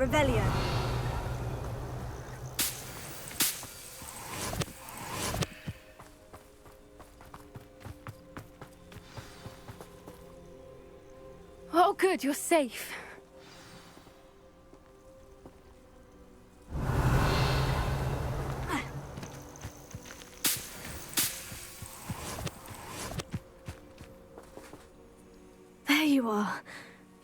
Revelio. Oh, good, you're safe. There you are.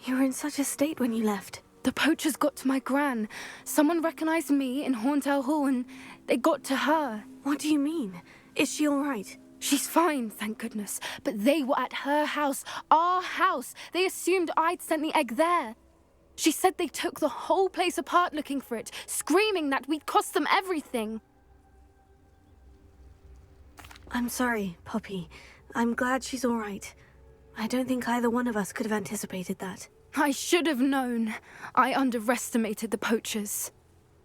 You were in such a state when you left. The poachers got to my gran. Someone recognized me in Horntail Hall and they got to her. What do you mean? Is she all right? She's fine, thank goodness. But they were at her house, our house. They assumed I'd sent the egg there. She said they took the whole place apart looking for it, screaming that we'd cost them everything. I'm sorry, Poppy. I'm glad she's all right. I don't think either one of us could have anticipated that. I should have known. I underestimated the poachers.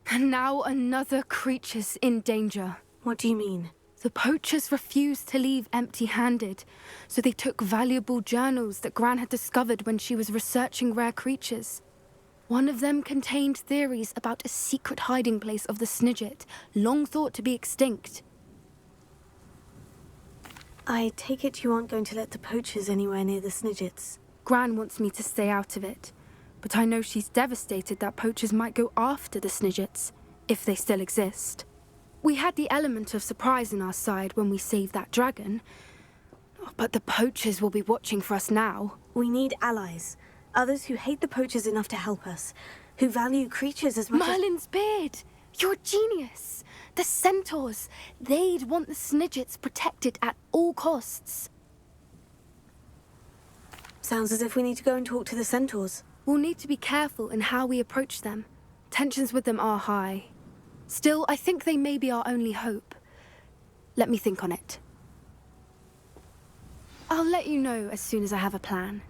And now another creature's in danger. What do you mean? The poachers refused to leave empty-handed, so they took valuable journals that Gran had discovered when she was researching rare creatures. One of them contained theories about a secret hiding place of the Snidget, long thought to be extinct. I take it you aren't going to let the poachers anywhere near the Snidgets. Gran wants me to stay out of it, but I know she's devastated that poachers might go after the Snidgets, if they still exist. We had the element of surprise on our side when we saved that dragon, but the poachers will be watching for us now. We need allies. Others who hate the poachers enough to help us, who value creatures as much as... Merlin's beard! You're a genius! The centaurs! They'd want the Snidgets protected at all costs. Sounds as if we need to go and talk to the centaurs. We'll need to be careful in how we approach them. Tensions with them are high. Still, I think they may be our only hope. Let me think on it. I'll let you know as soon as I have a plan.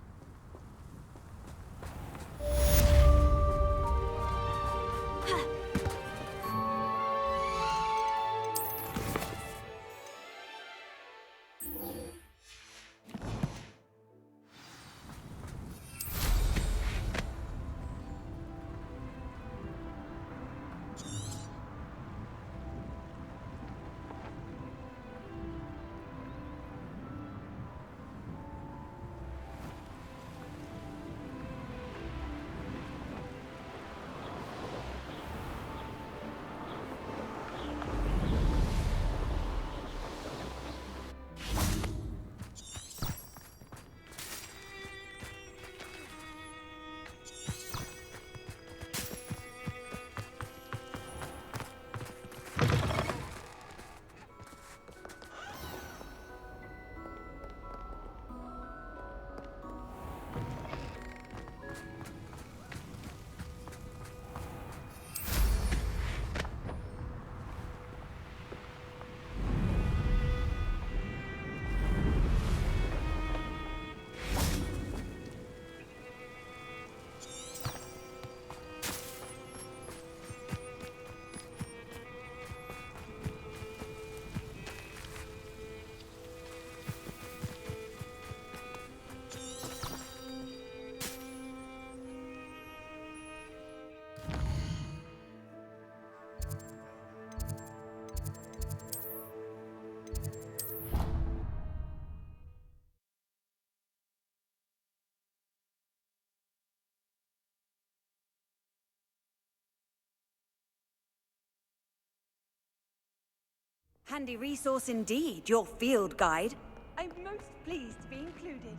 Handy resource indeed, your field guide. I'm most pleased to be included.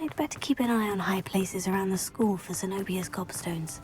I'd better keep an eye on high places around the school for Zenobia's gobstones.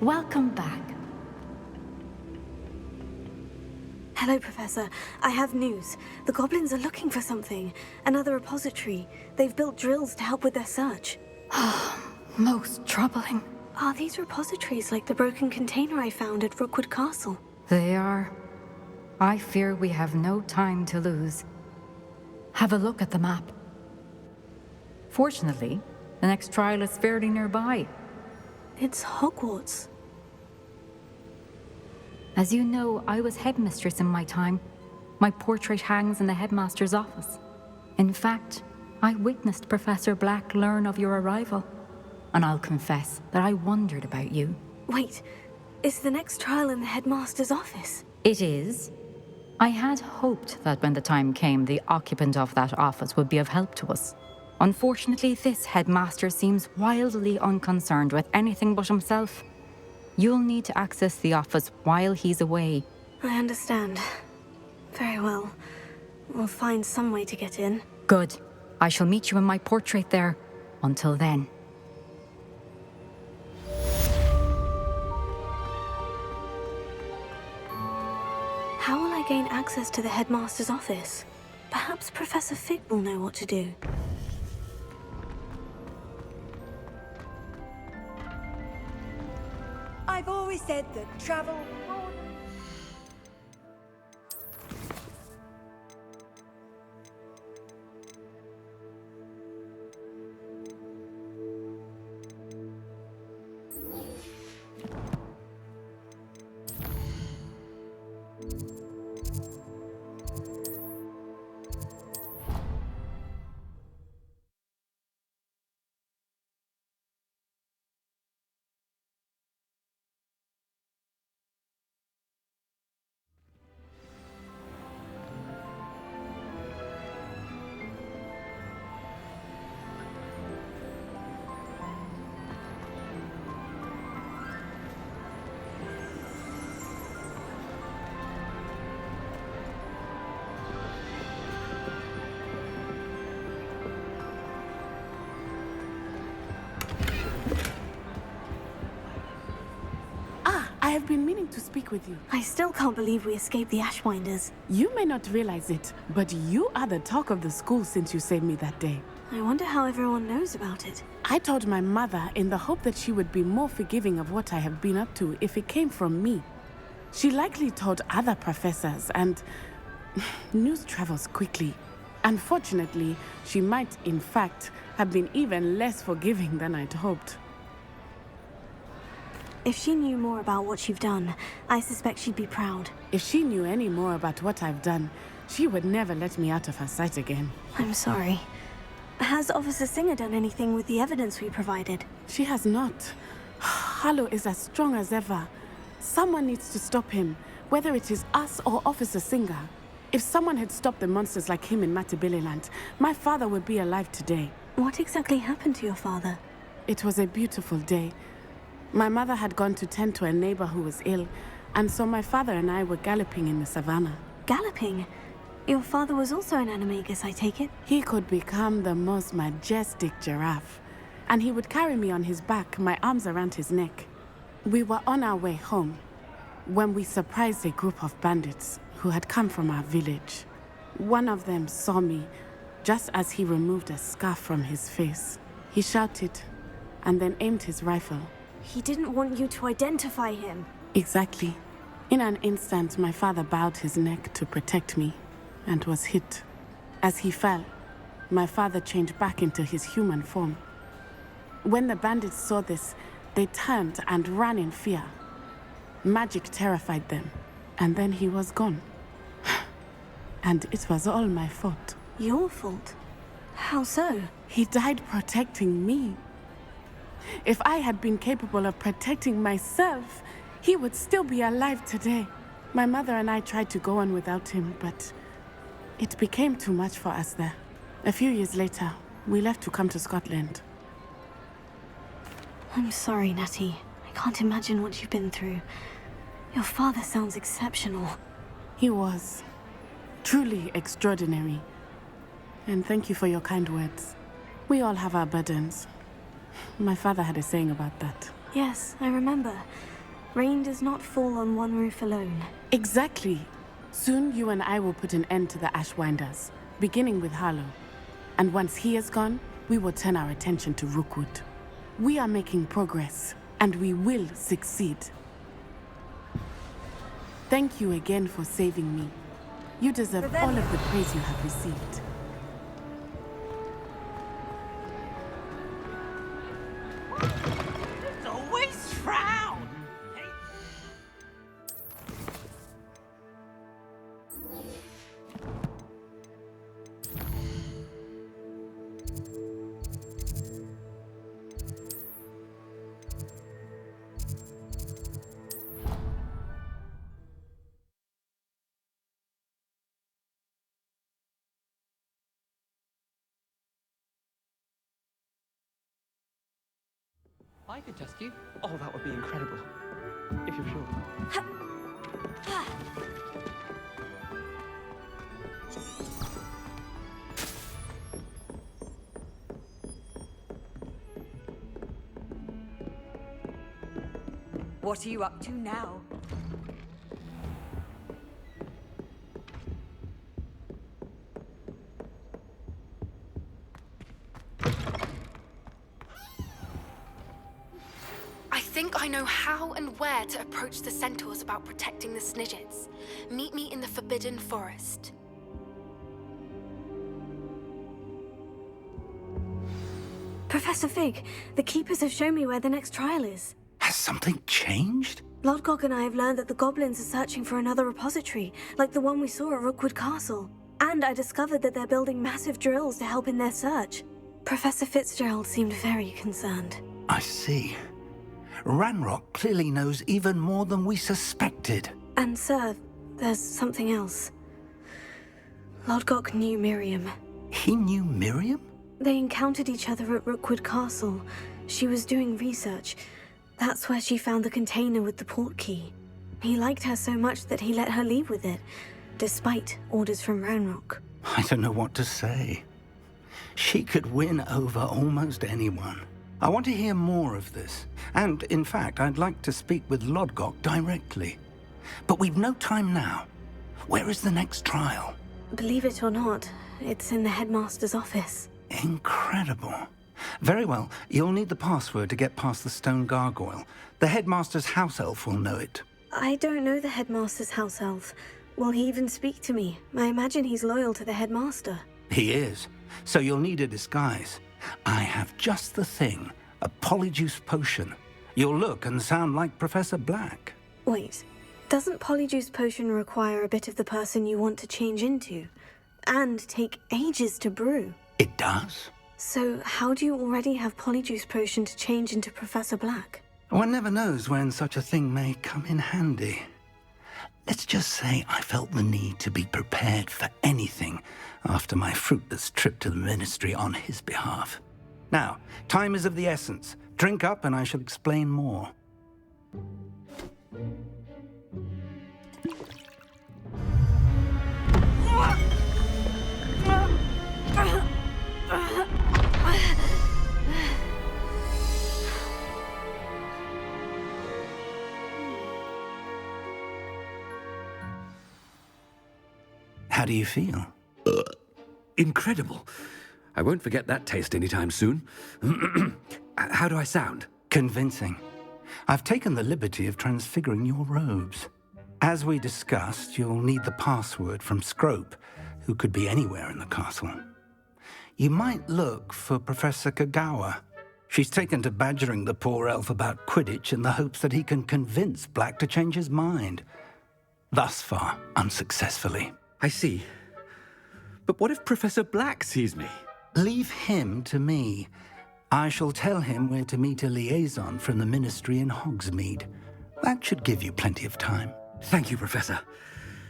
Welcome back. Hello, Professor. I have news. The goblins are looking for something. Another repository. They've built drills to help with their search. Most troubling. Are these repositories like the broken container I found at Rookwood Castle? They are. I fear we have no time to lose. Have a look at the map. Fortunately, the next trial is fairly nearby. It's Hogwarts. As you know, I was headmistress in my time. My portrait hangs in the headmaster's office. In fact, I witnessed Professor Black learn of your arrival. And I'll confess that I wondered about you. Wait, is the next trial in the headmaster's office? It is. I had hoped that when the time came, the occupant of that office would be of help to us. Unfortunately, this headmaster seems wildly unconcerned with anything but himself. You'll need to access the office while he's away. I understand. Very well. We'll find some way to get in. Good. I shall meet you in my portrait there. Until then. How will I gain access to the headmaster's office? Perhaps Professor Fig will know what to do. I've always said that travel... I have been meaning to speak with you. I still can't believe we escaped the Ashwinders. You may not realize it, but you are the talk of the school since you saved me that day. I wonder how everyone knows about it. I told my mother in the hope that she would be more forgiving of what I have been up to if it came from me. She likely told other professors, and news travels quickly. Unfortunately, she might, in fact, have been even less forgiving than I'd hoped. If she knew more about what you've done, I suspect she'd be proud. If she knew any more about what I've done, she would never let me out of her sight again. I'm sorry. Has Officer Singer done anything with the evidence we provided? She has not. Harlow is as strong as ever. Someone needs to stop him, whether it is us or Officer Singer. If someone had stopped the monsters like him in Matabeleland, my father would be alive today. What exactly happened to your father? It was a beautiful day. My mother had gone to tend to a neighbor who was ill, and so my father and I were galloping in the savannah. Galloping? Your father was also an animagus, I take it? He could become the most majestic giraffe, and he would carry me on his back, my arms around his neck. We were on our way home when we surprised a group of bandits who had come from our village. One of them saw me just as he removed a scarf from his face. He shouted and then aimed his rifle. He didn't want you to identify him. Exactly. In an instant, my father bowed his neck to protect me and was hit. As he fell, my father changed back into his human form. When the bandits saw this, they turned and ran in fear. Magic terrified them, and then he was gone. And it was all my fault. Your fault? How so? He died protecting me. If I had been capable of protecting myself, he would still be alive today. My mother and I tried to go on without him, but it became too much for us there. A few years later, we left to come to Scotland. I'm sorry, Natty. I can't imagine what you've been through. Your father sounds exceptional. He was truly extraordinary. And thank you for your kind words. We all have our burdens. My father had a saying about that. Yes, I remember. Rain does not fall on one roof alone. Exactly. Soon you and I will put an end to the Ashwinders, beginning with Harlow. And once he is gone, we will turn our attention to Rookwood. We are making progress, and we will succeed. Thank you again for saving me. You deserve all of the praise you have received. It's always frown. I could test you. Oh, that would be incredible. If you're sure. What are you up to now? I think I know how and where to approach the centaurs about protecting the Snidgets. Meet me in the Forbidden Forest. Professor Fig, the Keepers have shown me where the next trial is. Has something changed? Lodgok and I have learned that the goblins are searching for another repository, like the one we saw at Rookwood Castle. And I discovered that they're building massive drills to help in their search. Professor Fitzgerald seemed very concerned. I see. Ranrock clearly knows even more than we suspected. And sir, there's something else. Lodgok knew Miriam. He knew Miriam? They encountered each other at Rookwood Castle. She was doing research. That's where she found the container with the port key. He liked her so much that he let her leave with it, despite orders from Ranrock. I don't know what to say. She could win over almost anyone. I want to hear more of this. And, in fact, I'd like to speak with Lodgok directly. But we've no time now. Where is the next trial? Believe it or not, it's in the headmaster's office. Incredible. Very well. You'll need the password to get past the stone gargoyle. The headmaster's house elf will know it. I don't know the headmaster's house elf. Will he even speak to me? I imagine he's loyal to the headmaster. He is. So you'll need a disguise. I have just the thing. A polyjuice potion. You'll look and sound like Professor Black. Wait, doesn't Polyjuice Potion require a bit of the person you want to change into? And take ages to brew? It does. So how do you already have Polyjuice Potion to change into Professor Black? One never knows when such a thing may come in handy. Let's just say I felt the need to be prepared for anything after my fruitless trip to the Ministry on his behalf. Now, time is of the essence. Drink up and I shall explain more. How do you feel? Incredible. I won't forget that taste anytime soon. How do I sound? Convincing. I've taken the liberty of transfiguring your robes. As we discussed, you'll need the password from Scrope, who could be anywhere in the castle. You might look for Professor Kagawa. She's taken to badgering the poor elf about Quidditch in the hopes that he can convince Black to change his mind. Thus far, unsuccessfully. I see. But what if Professor Black sees me? Leave him to me. I shall tell him where to meet a liaison from the Ministry in Hogsmeade. That should give you plenty of time. Thank you, Professor.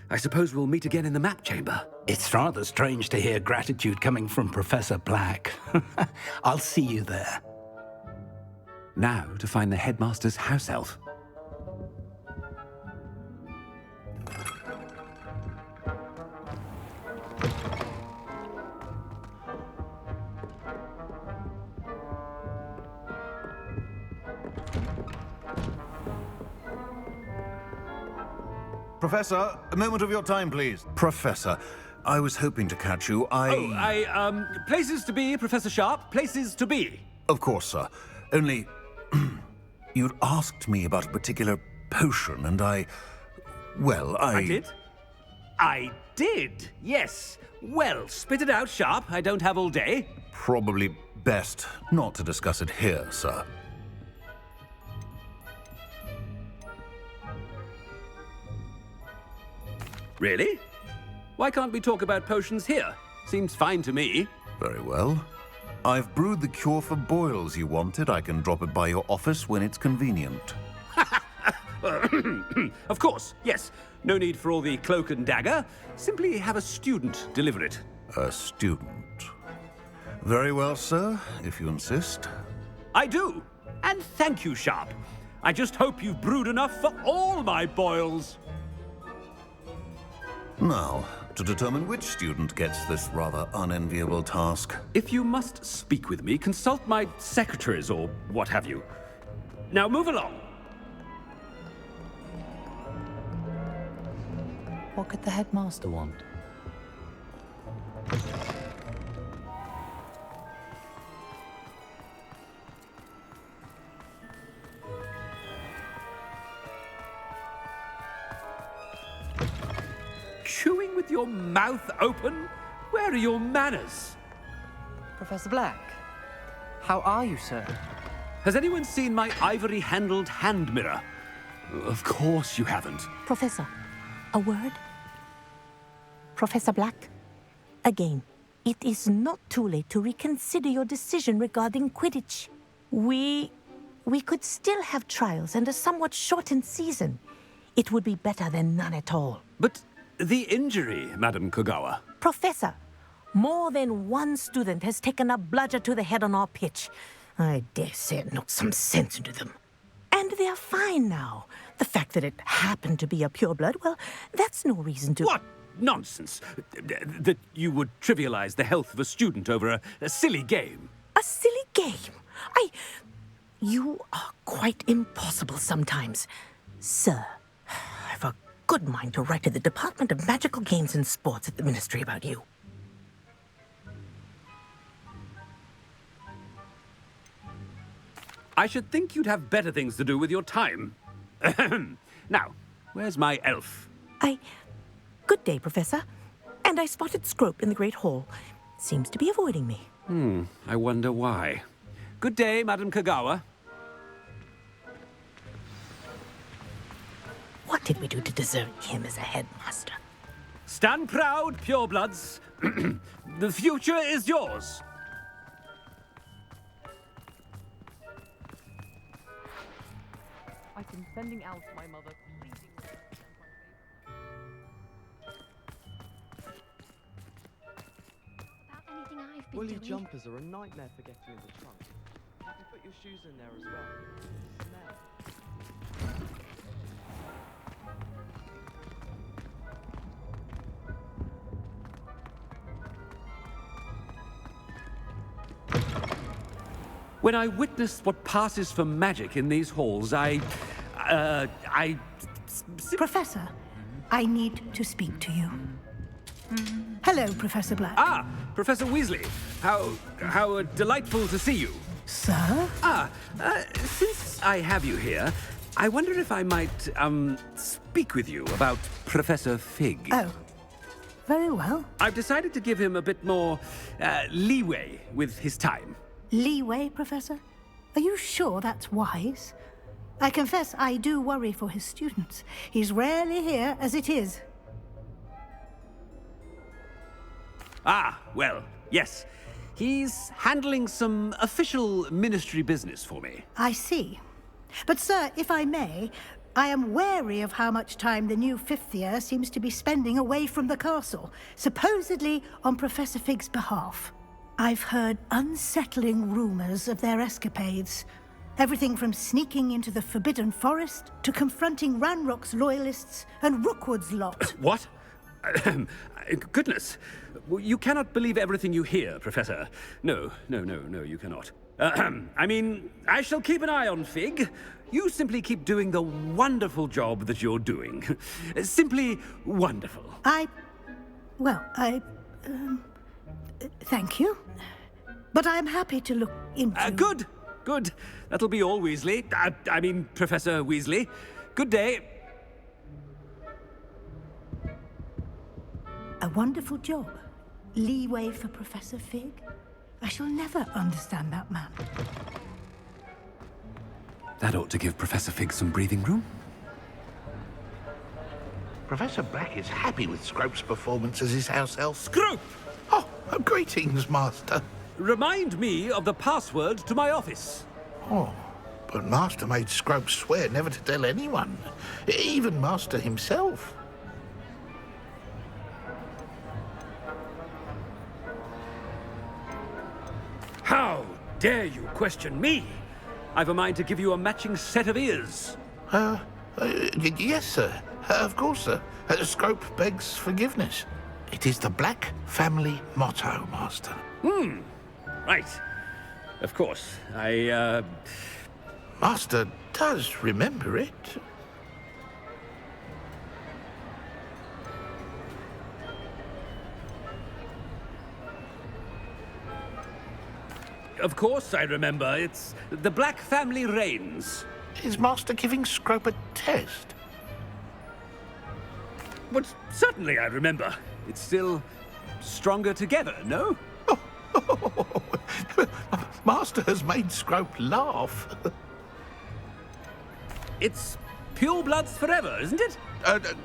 I suppose we'll meet again in the map chamber. It's rather strange to hear gratitude coming from Professor Black. I'll see you there. Now to find the headmaster's house elf. Professor, a moment of your time, please. Professor, I was hoping to catch you. Places to be, Professor Sharp. Places to be. Of course, sir. Only... you'd asked me about a particular potion, and I did? I did, yes. Well, spit it out, Sharp. I don't have all day. Probably best not to discuss it here, sir. Really? Why can't we talk about potions here? Seems fine to me. Very well. I've brewed the cure for boils you wanted. I can drop it by your office when it's convenient. Of course, yes. No need for all the cloak and dagger. Simply have a student deliver it. A student. Very well, sir, if you insist. I do. And thank you, Sharp. I just hope you've brewed enough for all my boils. Now, to determine which student gets this rather unenviable task. If you must speak with me, consult my secretaries or what have you. Now move along. What could the headmaster want? Chewing with your mouth open? Where are your manners? Professor Black, how are you, sir? Has anyone seen my ivory-handled hand mirror? Of course you haven't. Professor, a word? Professor Black, again, it is not too late to reconsider your decision regarding Quidditch. We could still have trials and a somewhat shortened season. It would be better than none at all. But the injury, Madam Kogawa. Professor, more than one student has taken a bludger to the head on our pitch. I dare say it knocked some sense into them. And they're fine now. The fact that it happened to be a pureblood, well, that's no reason to... What nonsense! That you would trivialize the health of a student over a silly game. A silly game? You are quite impossible sometimes. Sir, I've a good mind to write to the Department of Magical Games and Sports at the Ministry about you. I should think you'd have better things to do with your time. Now, where's my elf? Good day, Professor. And I spotted Scrope in the Great Hall. Seems to be avoiding me. I wonder why. Good day, Madam Kogawa. What did we do to deserve him as a headmaster? Stand proud, purebloods. The future is yours. I've been sending out to my mother, pleading with her to send About anything I've been Woolly doing. jumpers are a nightmare for getting in the trunk. You can put your shoes in there as well. Smell. When I witness what passes for magic in these halls, Professor, I need to speak to you. Hello, Professor Black. Ah, Professor Weasley. How delightful to see you. Sir? Since I have you here, I wonder if I might, speak with you about Professor Fig. Oh, very well. I've decided to give him a bit more, leeway with his time. Leeway, Professor? Are you sure that's wise? I confess I do worry for his students. He's rarely here as it is. Ah, well, yes. He's handling some official ministry business for me. I see. But, sir, if I may, I am wary of how much time the new fifth year seems to be spending away from the castle, supposedly on Professor Fig's behalf. I've heard unsettling rumors of their escapades. Everything from sneaking into the Forbidden Forest to confronting Ranrock's loyalists and Rookwood's lot. What? Goodness. You cannot believe everything you hear, Professor. No, you cannot. I mean, I shall keep an eye on Fig. You simply keep doing the wonderful job that you're doing. Simply wonderful. Thank you. But I'm happy to look into... Good, good. That'll be all, Weasley. I mean, Professor Weasley. Good day. A wonderful job. Leeway for Professor Fig? I shall never understand that man. That ought to give Professor Fig some breathing room. Professor Black is happy with Scrope's performance as his house elf. Scrope! Oh, greetings, Master. Remind me of the password to my office. Oh, but Master made Scrope swear never to tell anyone, even Master himself. How dare you question me? I've a mind to give you a matching set of ears. Yes, sir. Of course, sir. Scrope begs forgiveness. It is the Black family motto, Master. Right. Of course. Master does remember it. Of course I remember. It's the Black family reigns. Is Master giving Scrope a test? But certainly I remember. It's still stronger together, no? Master has made Scrope laugh. It's pure bloods forever, isn't it?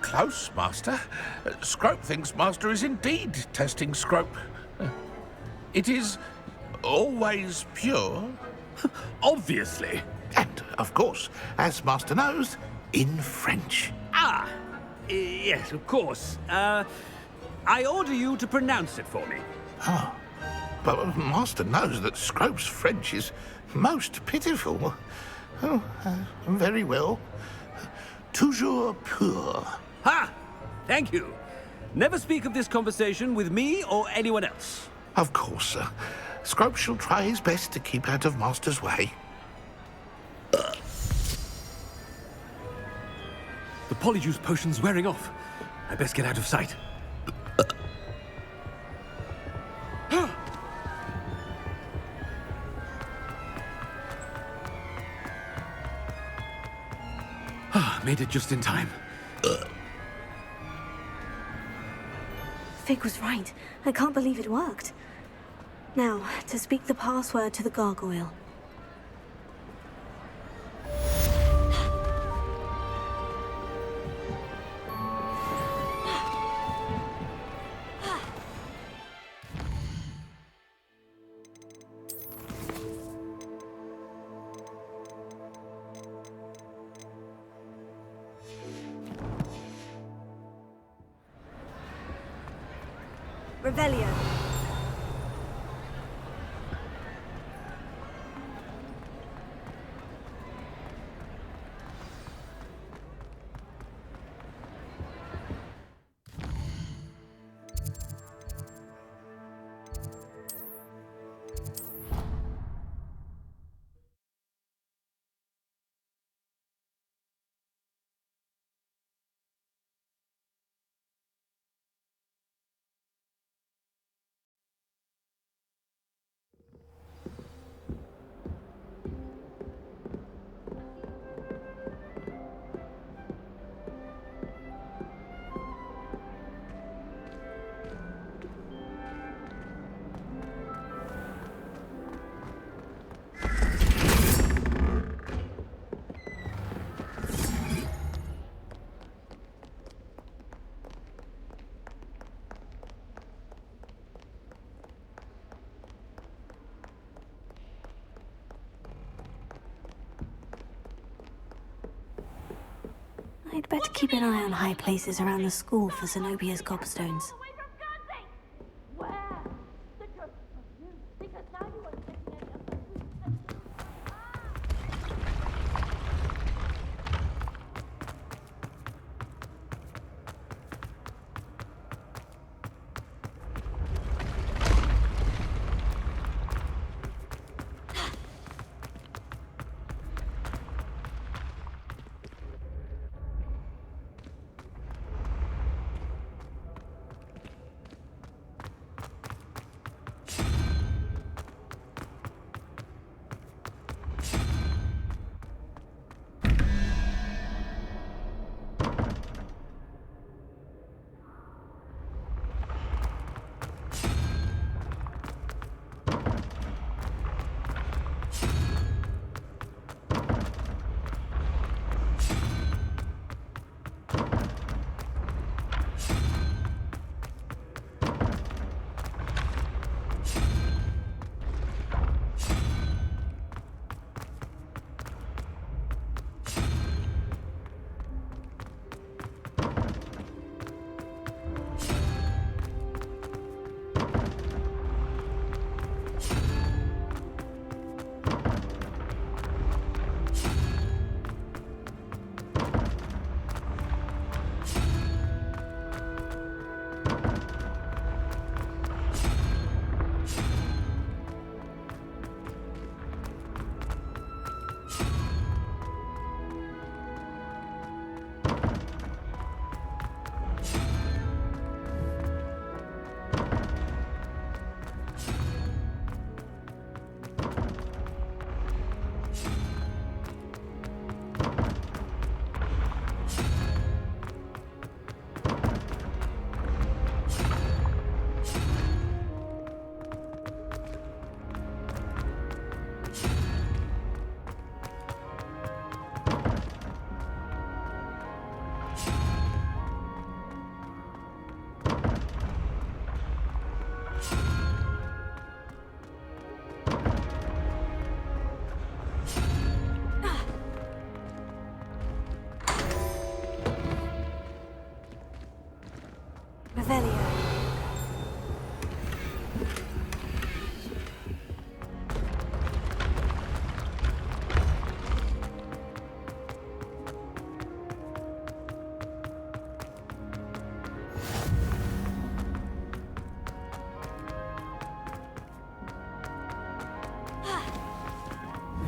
Close, Master. Scrope thinks Master is indeed testing Scrope. It is always pure. Obviously. And, of course, as Master knows, in French. Yes, of course. I order you to pronounce it for me. But Master knows that Scrope's French is most pitiful. Very well. Toujours pur. Ha! Thank you. Never speak of this conversation with me or anyone else. Of course, sir. Scrope shall try his best to keep out of Master's way. The Polyjuice potion's wearing off. I best get out of sight. Made it just in time. Fig was right. I can't believe it worked. Now, to speak the password to the gargoyle. Revelio. I'd better keep an eye on high places around the school for Zenobia's gobstones.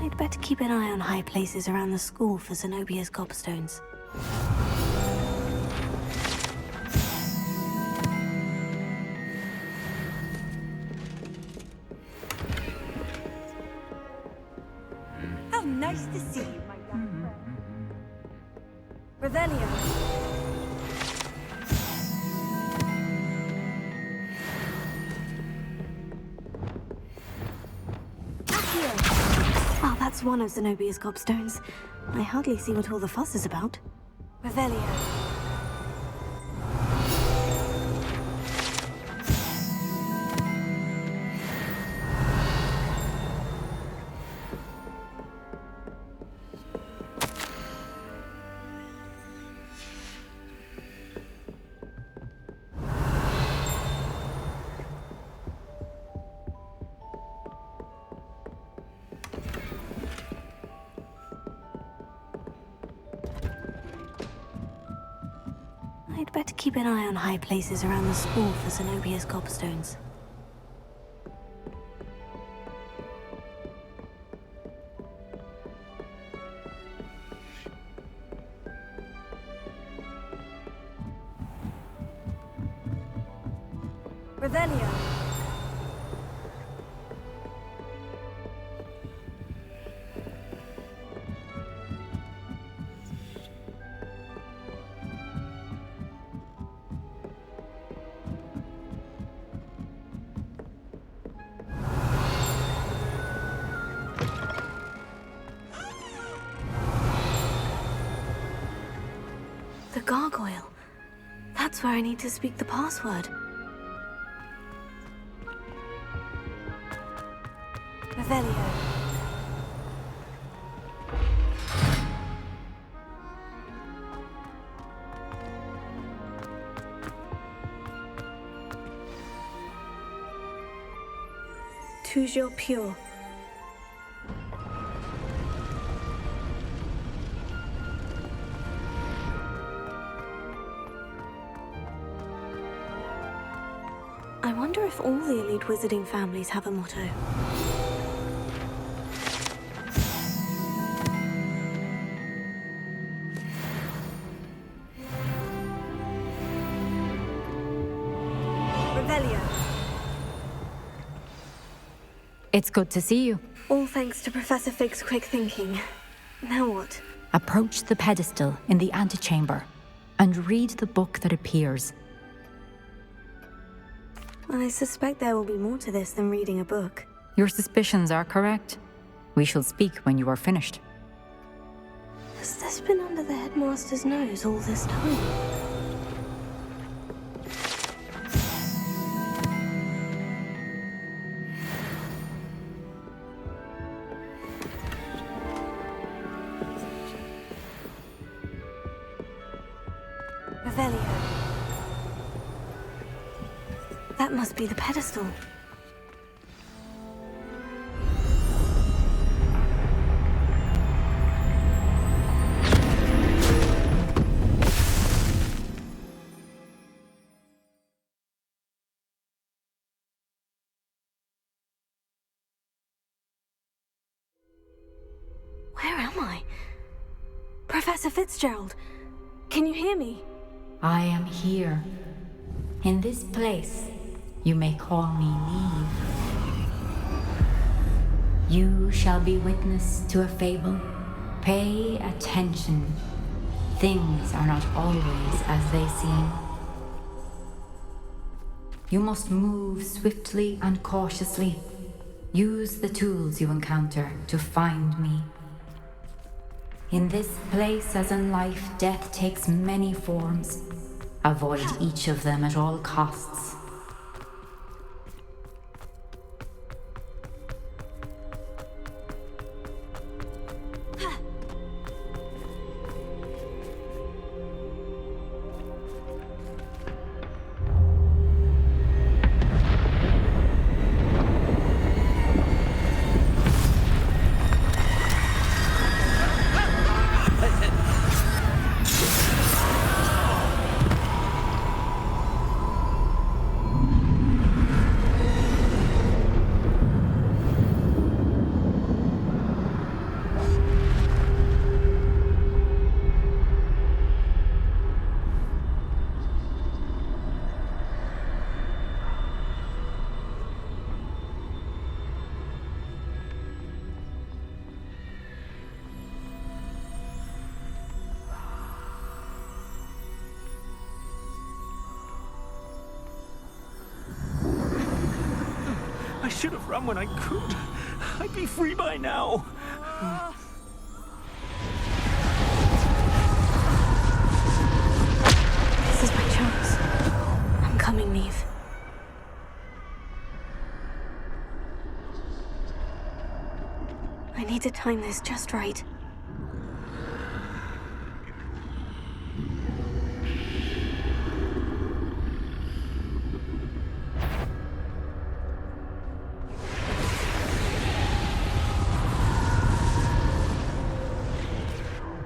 I'd better keep an eye on high places around the school for Zenobia's gobstones. How nice to see you, my young friend. Revelio. Oh, that's one of Zenobia's gobstones. I hardly see what all the fuss is about. Revelio. I'd better keep an eye on high places around the school for Zenobia's gobstones. Revelio. The gargoyle. That's where I need to speak the password. Revelio. Toujours pure. I wonder if all the elite wizarding families have a motto. Revelio. It's good to see you. All thanks to Professor Fig's quick thinking. Now what? Approach the pedestal in the antechamber and read the book that appears. I suspect there will be more to this than reading a book. Your suspicions are correct. We shall speak when you are finished. Has this been under the headmaster's nose all this time? Revelio. That must be the pedestal. Where am I? Professor Fitzgerald, can you hear me? I am here. In this place, you may call me Neve. You shall be witness to a fable. Pay attention. Things are not always as they seem. You must move swiftly and cautiously. Use the tools you encounter to find me. In this place, as in life, death takes many forms. Avoid each of them at all costs. I should have run when I could. I'd be free by now. This is my chance. I'm coming, Neve. I need to time this just right.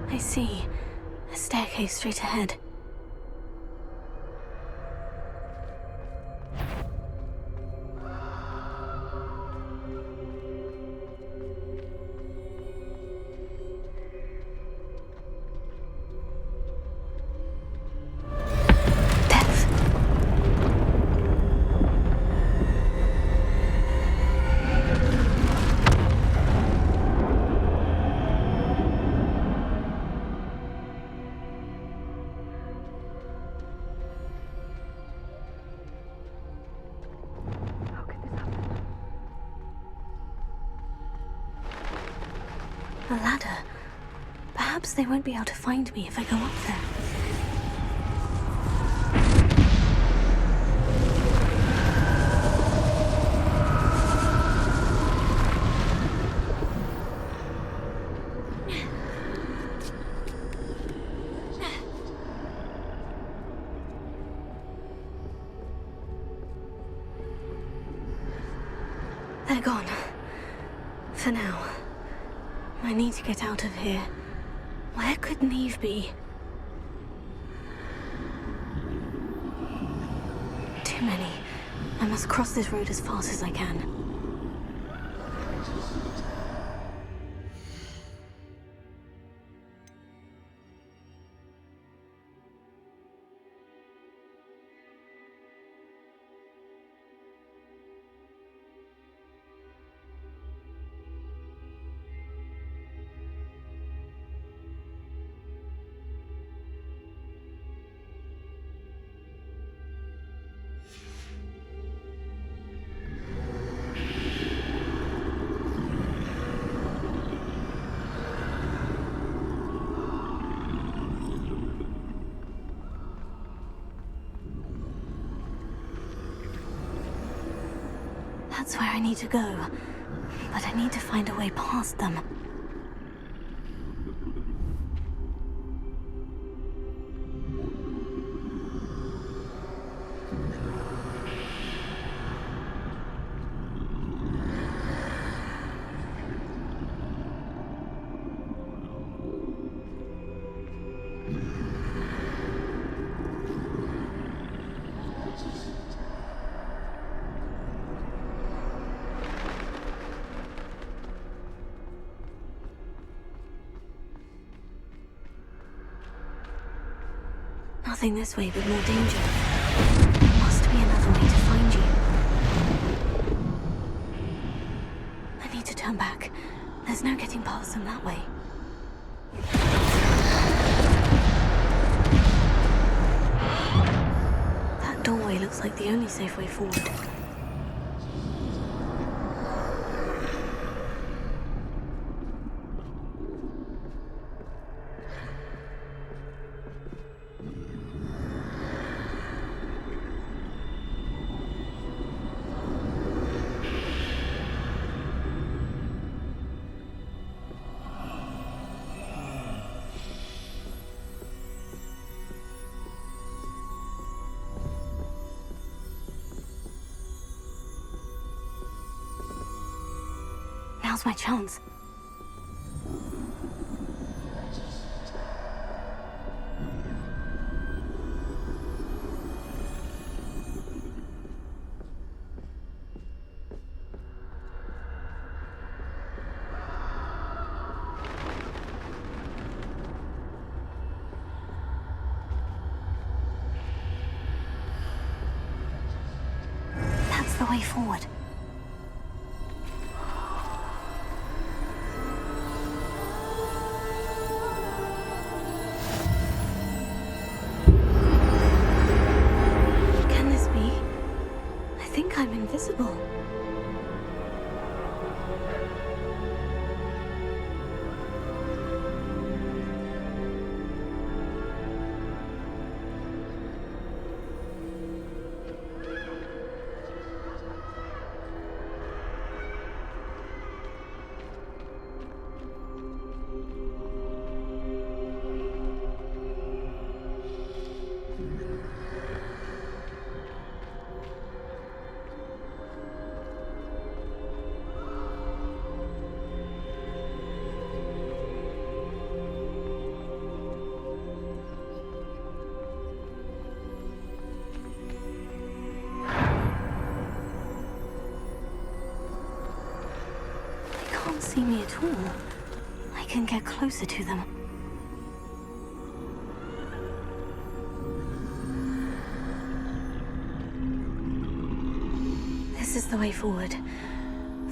I see. A staircase straight ahead. A ladder. Perhaps they won't be able to find me if I go up there. They're gone. For now. I need to get out of here. Where could Neve be? Too many. I must cross this road as fast as I can. That's where I need to go, but I need to find a way past them. Nothing this way but more danger. There must be another way to find you. I need to turn back. There's no getting past them that way. That doorway looks like the only safe way forward. Now's my chance. That's the way forward. I'm invisible. see me at all, I can get closer to them. This is the way forward.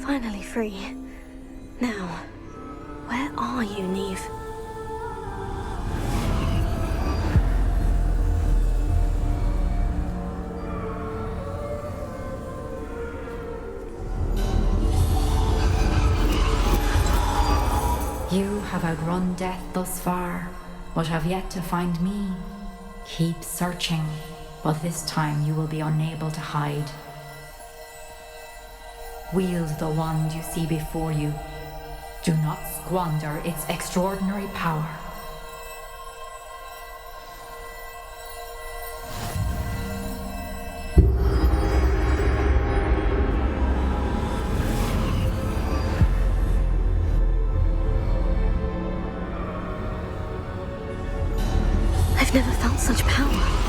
Finally free. Now, where are you, Neve? You have outrun death thus far, but have yet to find me. Keep searching, but this time you will be unable to hide. Wield the wand you see before you. Do not squander its extraordinary power. I've never felt such power.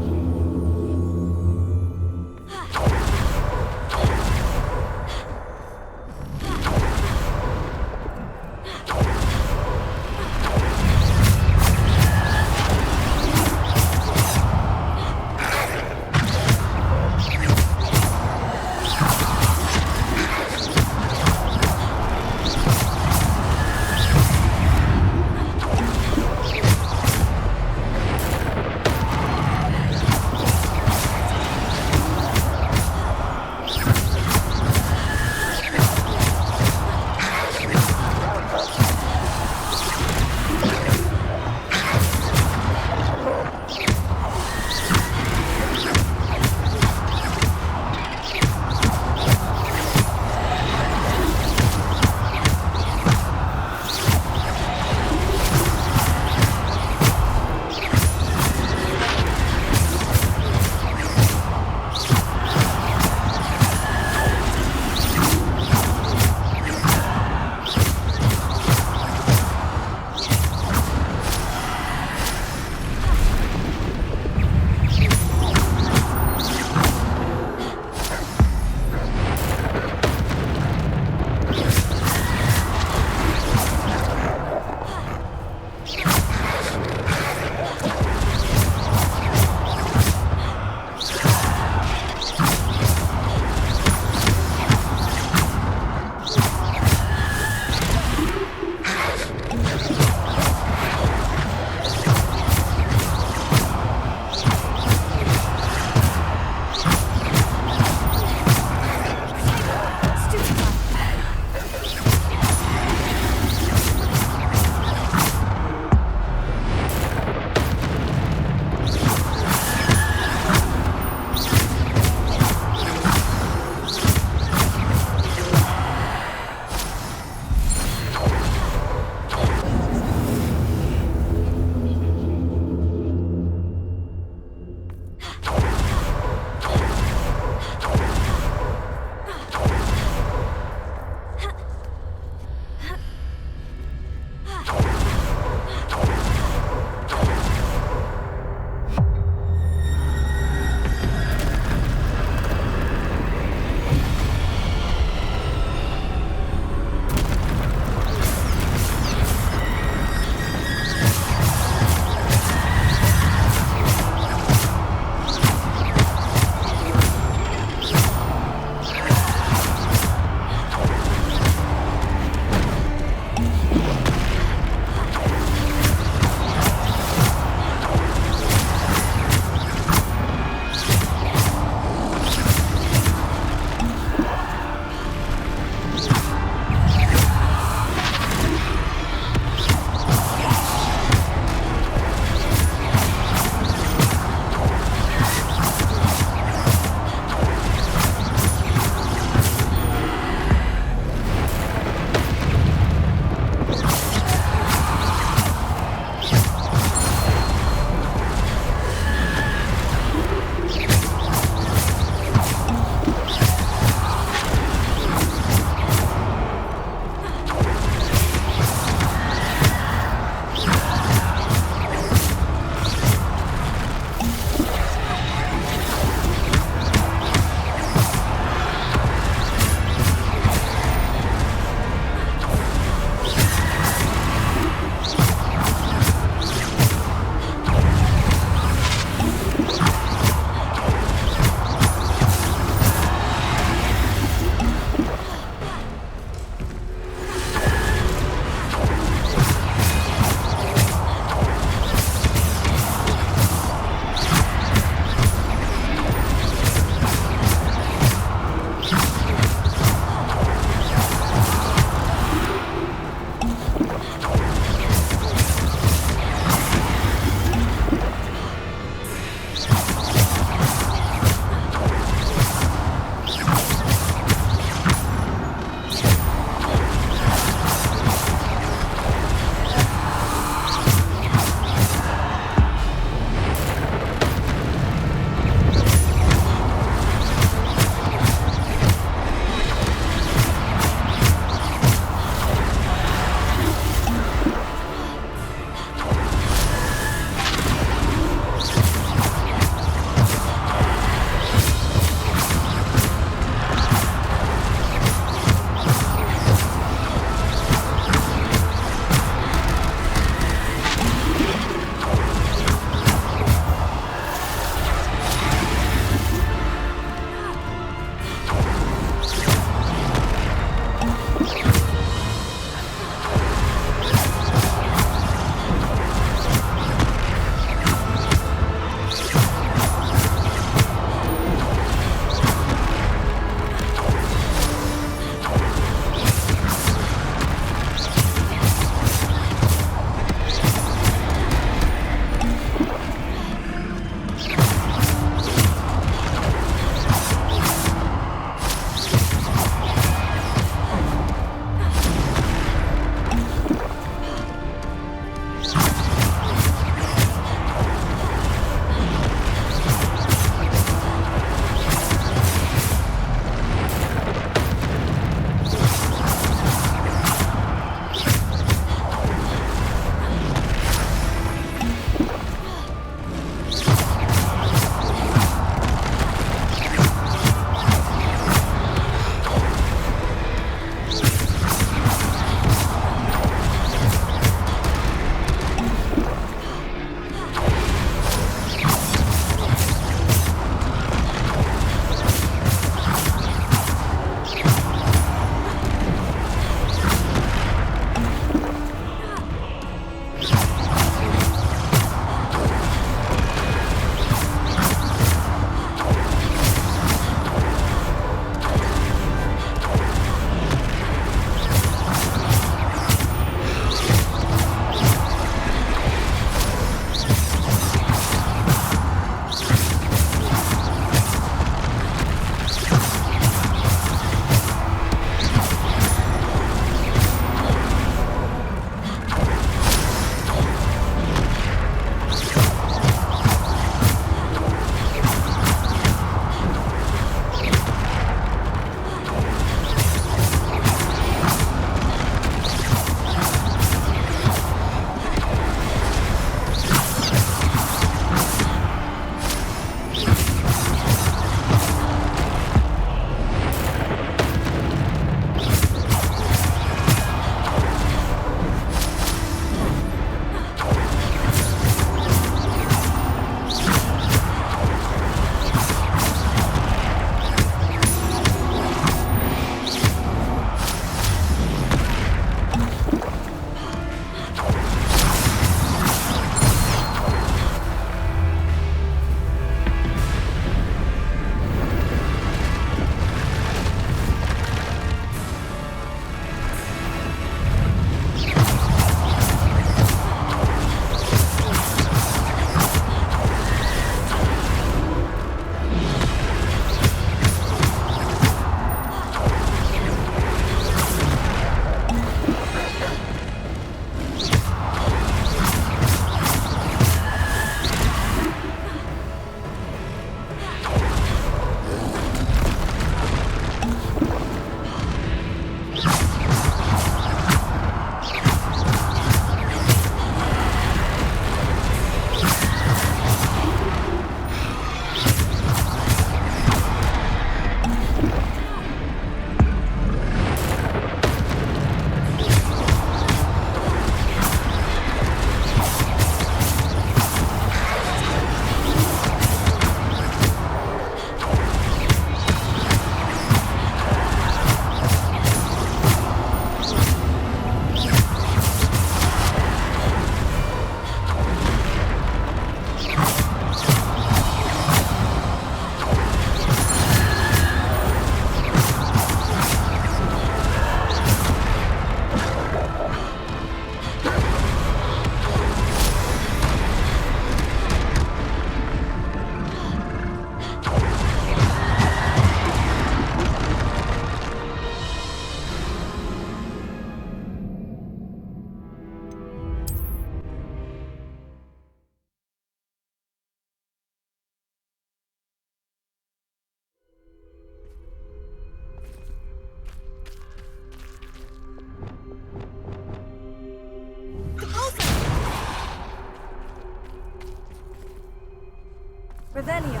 Revelio.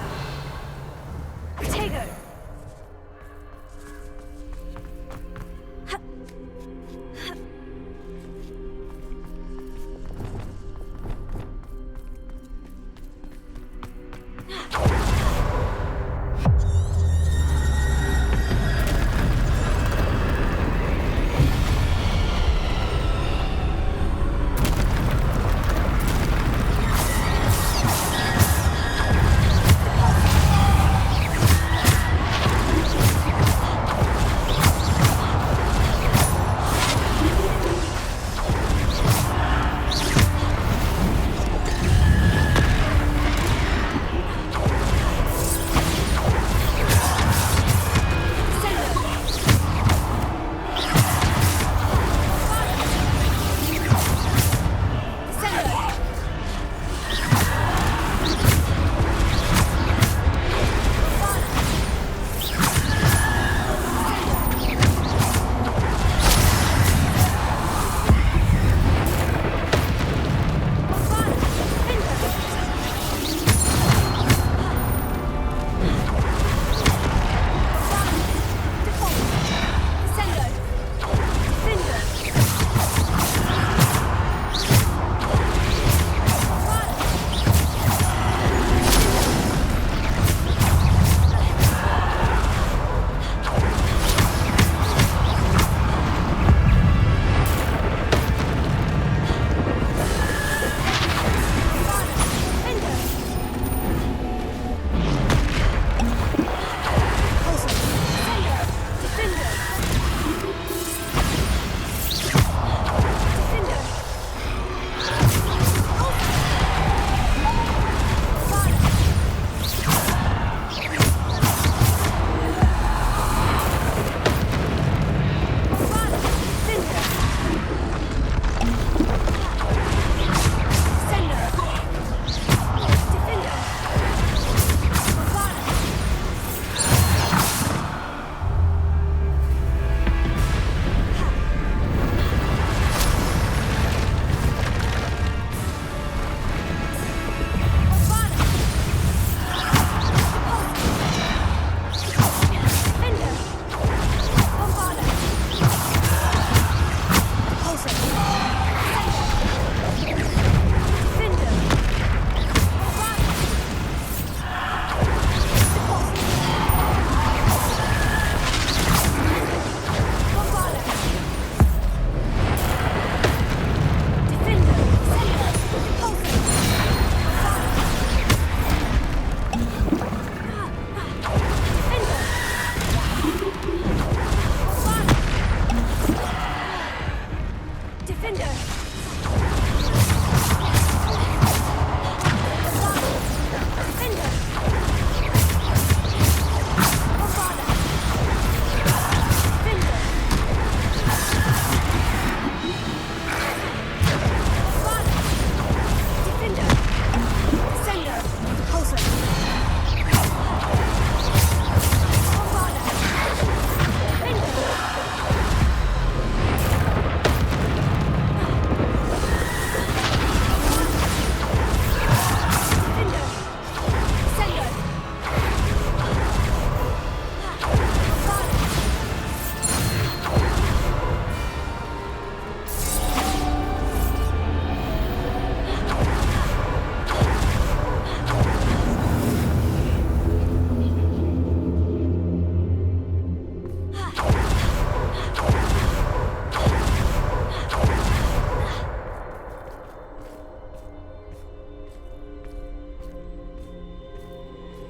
Protego.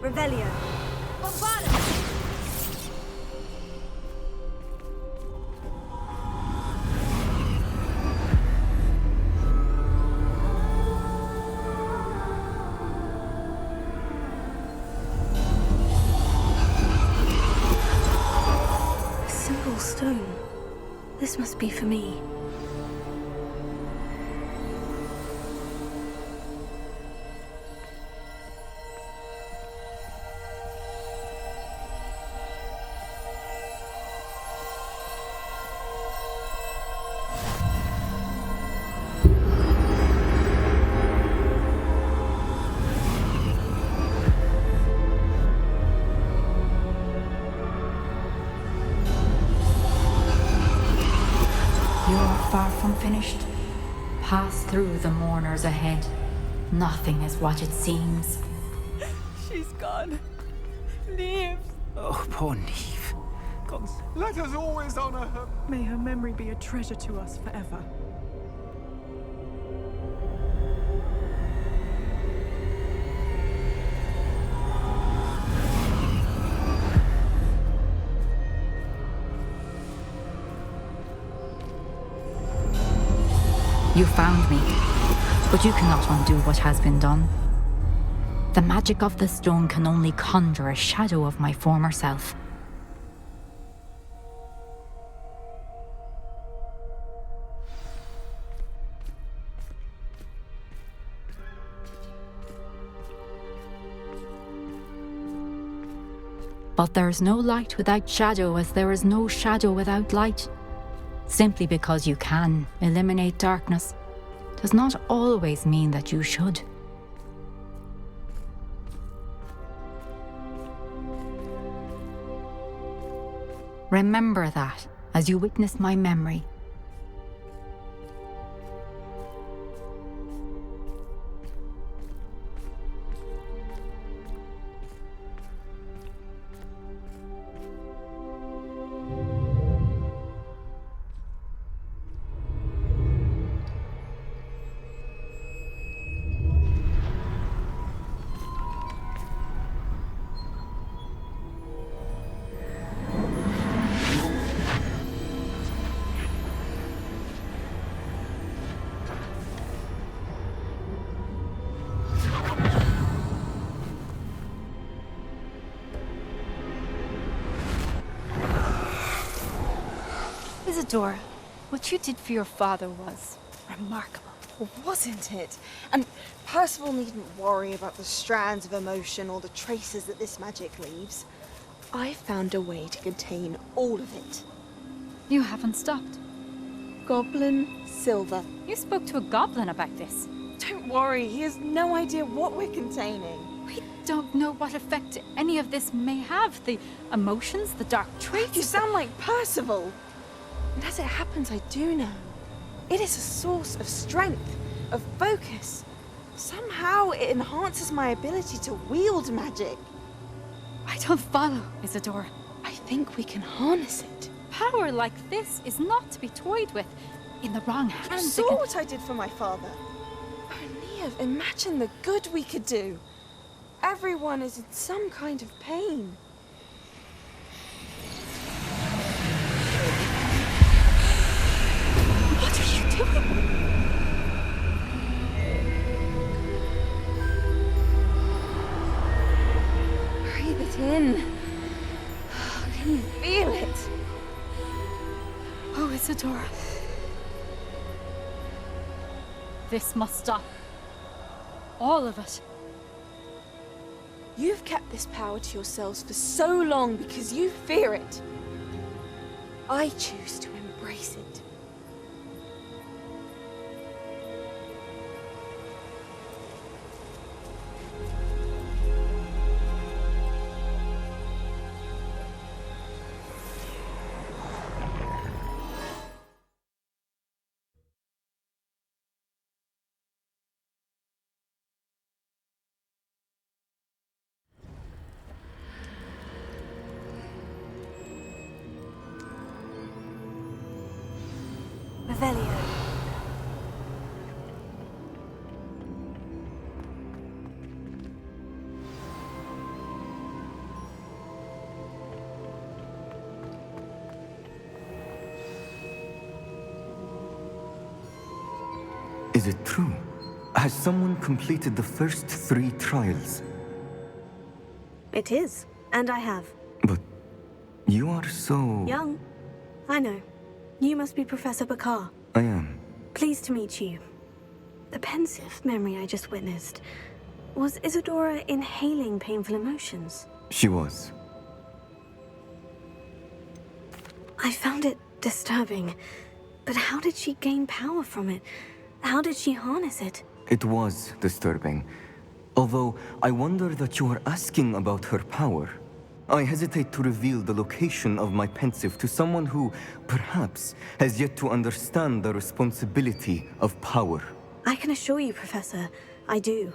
Revelio. Bombardment! A simple stone. This must be for me. unfinished. Pass through the mourners ahead. Nothing is what it seems. She's gone. Neve. Oh, poor Neve. Gods, let us always honor her. May her memory be a treasure to us forever. You found me, but you cannot undo what has been done. The magic of the stone can only conjure a shadow of my former self. But there is no light without shadow, as there is no shadow without light. Simply because you can eliminate darkness does not always mean that you should. Remember that as you witness my memory. Isadora, what you did for your father was remarkable, wasn't it? And Percival needn't worry about the strands of emotion or the traces that this magic leaves. I found a way to contain all of it. You haven't stopped. Goblin Silver. You spoke to a goblin about this. Don't worry, he has no idea what we're containing. We don't know what effect any of this may have. The emotions, the dark traits. You sound like Percival. And as it happens, I do know. It is a source of strength, of focus. Somehow it enhances my ability to wield magic. I don't follow, Isadora. I think we can harness it. Power like this is not to be toyed with. In the wrong hands. You saw what I did for my father. Oh, Neve, imagine the good we could do. Everyone is in some kind of pain. What are you doing? Breathe it in. Can you feel it? Oh, Isadora. This must stop. All of it. You've kept this power to yourselves for so long because you fear it. I choose to embrace it. Revelio. Is it true? Has someone completed the first 3 trials? It is, and I have. But you are so... Young. I know. You must be Professor Bakar. I am. Pleased to meet you. The pensive memory I just witnessed. Was Isadora inhaling painful emotions? She was. I found it disturbing. But how did she gain power from it? How did she harness it? It was disturbing. Although, I wonder that you are asking about her power. I hesitate to reveal the location of my pensive to someone who, perhaps, has yet to understand the responsibility of power. I can assure you, Professor, I do.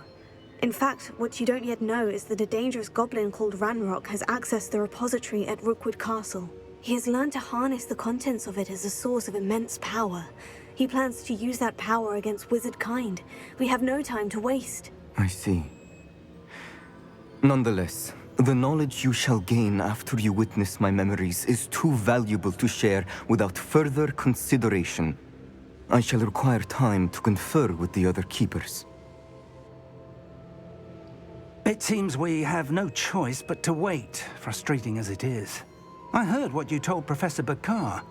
In fact, what you don't yet know is that a dangerous goblin called Ranrock has accessed the repository at Rookwood Castle. He has learned to harness the contents of it as a source of immense power. He plans to use that power against wizard kind. We have no time to waste. I see. Nonetheless, the knowledge you shall gain after you witness my memories is too valuable to share without further consideration. I shall require time to confer with the other keepers. It seems we have no choice but to wait, frustrating as it is. I heard what you told Professor Bakar.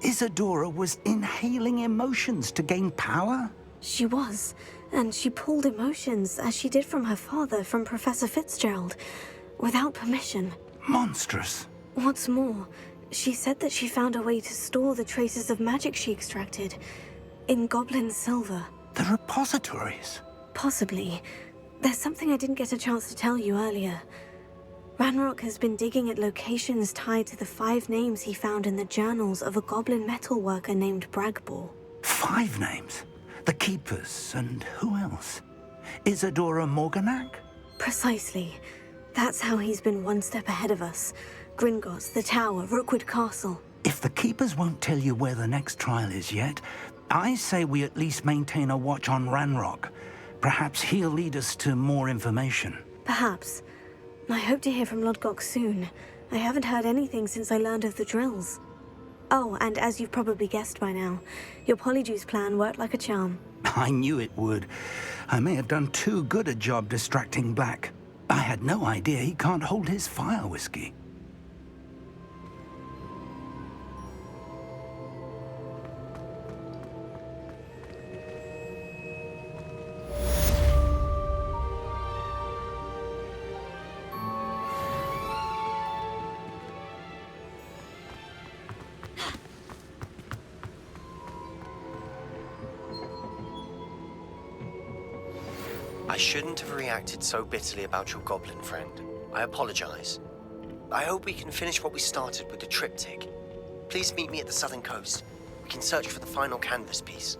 Isadora was inhaling emotions to gain power? She was, and she pulled emotions, as she did from her father, from Professor Fitzgerald, without permission. Monstrous. What's more, she said that she found a way to store the traces of magic she extracted in goblin silver. The repositories? Possibly. There's something I didn't get a chance to tell you earlier. Ranrock has been digging at locations tied to the 5 names he found in the journals of a goblin metalworker named Bragbor. 5 names? The Keepers, and who else? Isadora Morganac? Precisely. That's how he's been one step ahead of us. Gringotts, the Tower, Rookwood Castle. If the Keepers won't tell you where the next trial is yet, I say we at least maintain a watch on Ranrock. Perhaps he'll lead us to more information. Perhaps. I hope to hear from Lodgok soon. I haven't heard anything since I learned of the drills. Oh, and as you've probably guessed by now, your Polyjuice plan worked like a charm. I knew it would. I may have done too good a job distracting Black. I had no idea he can't hold his fire whiskey. I shouldn't have reacted so bitterly about your goblin friend. I apologize. I hope we can finish what we started with the triptych. Please meet me at the southern coast. We can search for the final canvas piece.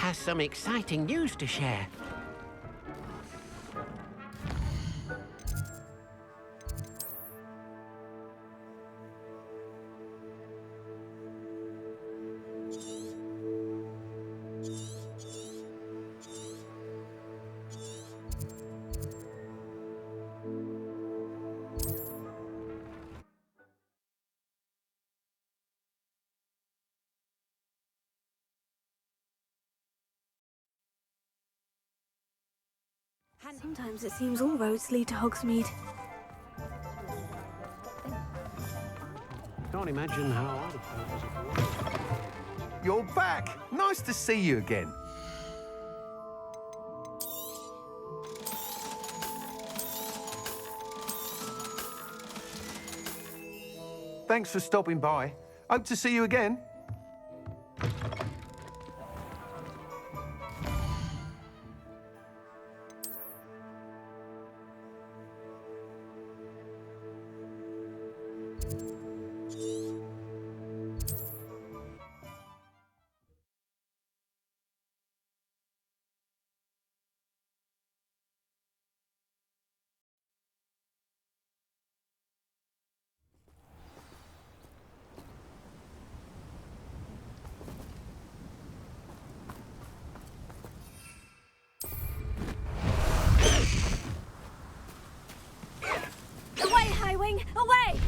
has some exciting news to share. Sometimes it seems all roads lead to Hogsmeade. Can't imagine how I'd have felt as it was. You're back! Nice to see you again. Thanks for stopping by. Hope to see you again. Away, Highwing! Away!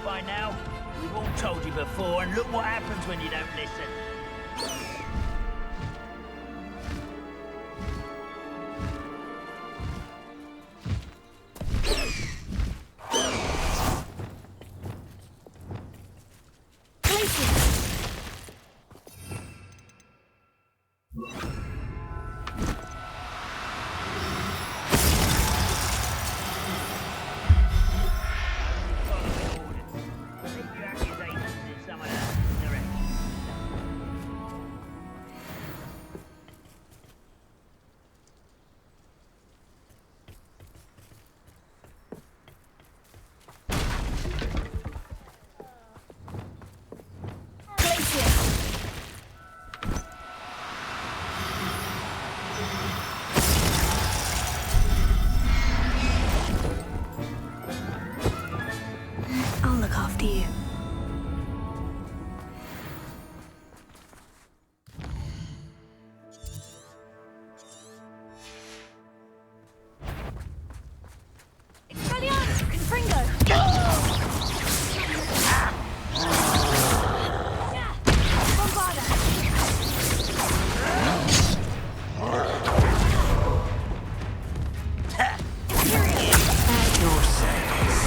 By now, we've all told you before, and look what happens when you don't listen. I'll look after you. Expelliarmus! Confringo! Bombarda! At your service.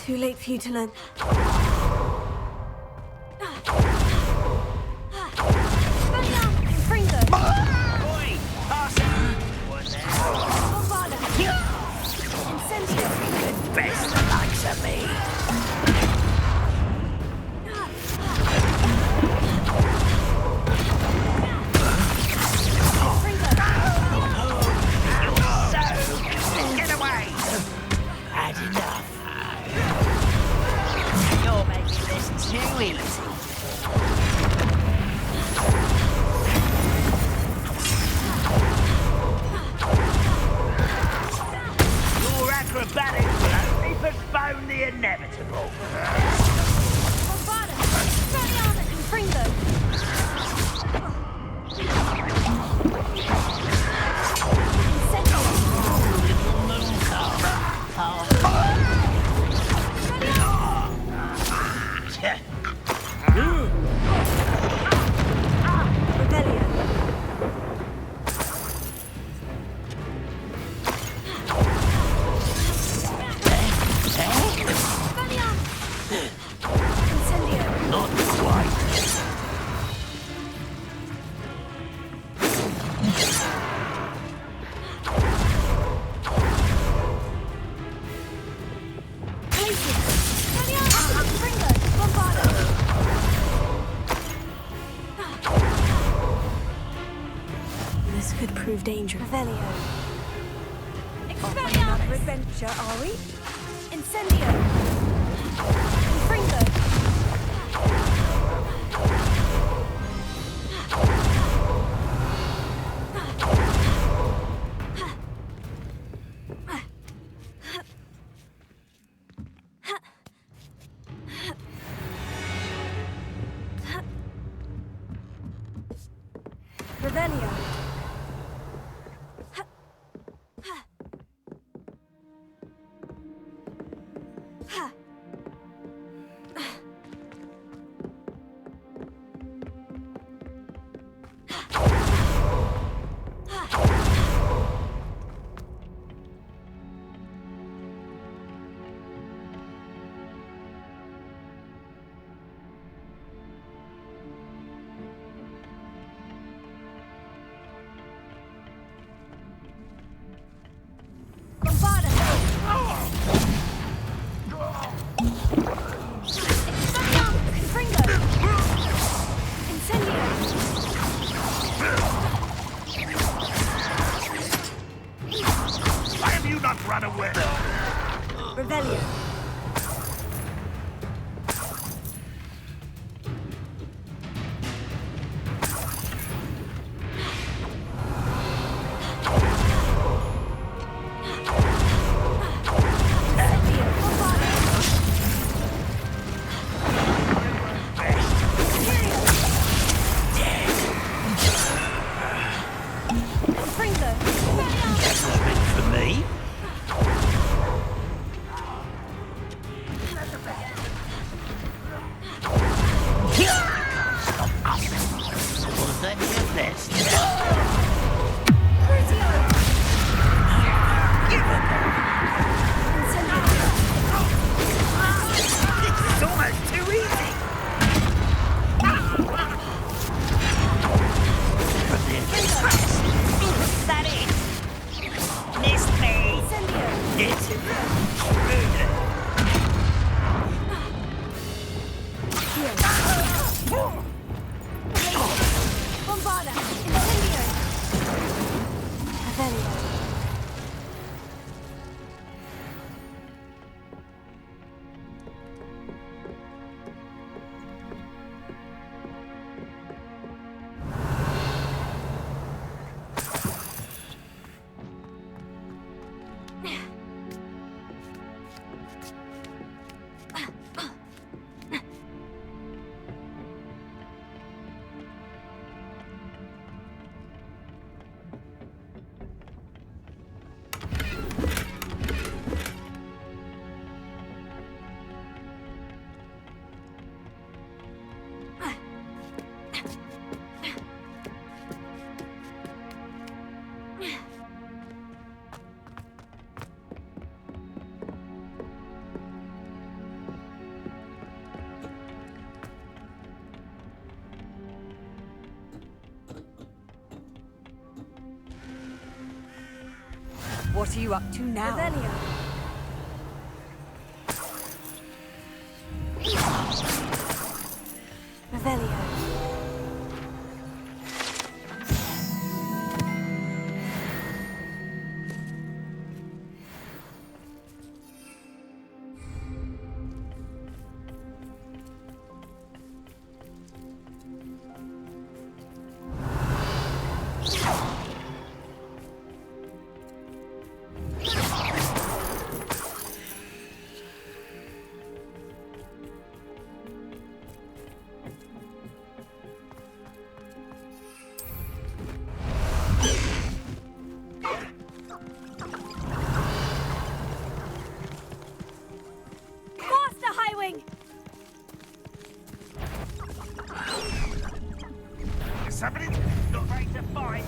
Too late for you to learn. Best the likes of me. Get away! Had enough. You're making this too easy. Your acrobatics will only postpone the inevitable. Not quite. This could prove dangerous. Revelio. Off on another adventure, are we? Incendio. Confringo. Revelio. Why have you not run away? Revelio. That was meant for me. What are you up to now? Revelio. Revelio. Faster, Highwing! Somebody not ready to fight.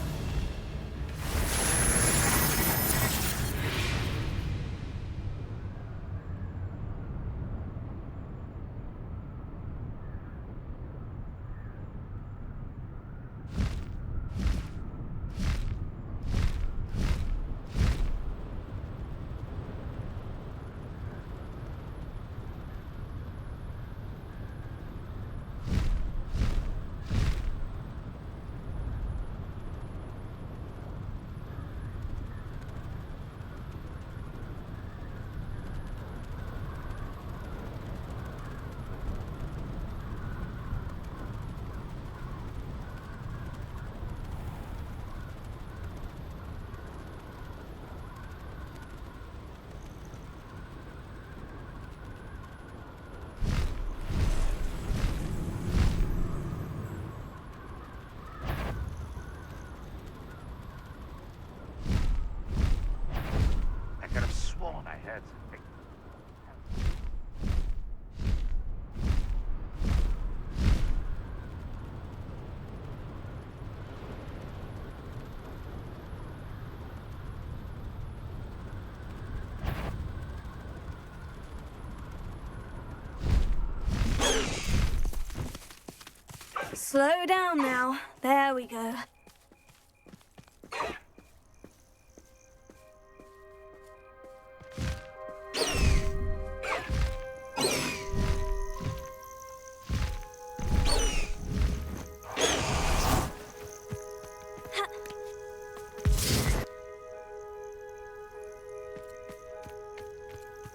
I could have sworn I heard something. Slow down now. There we go.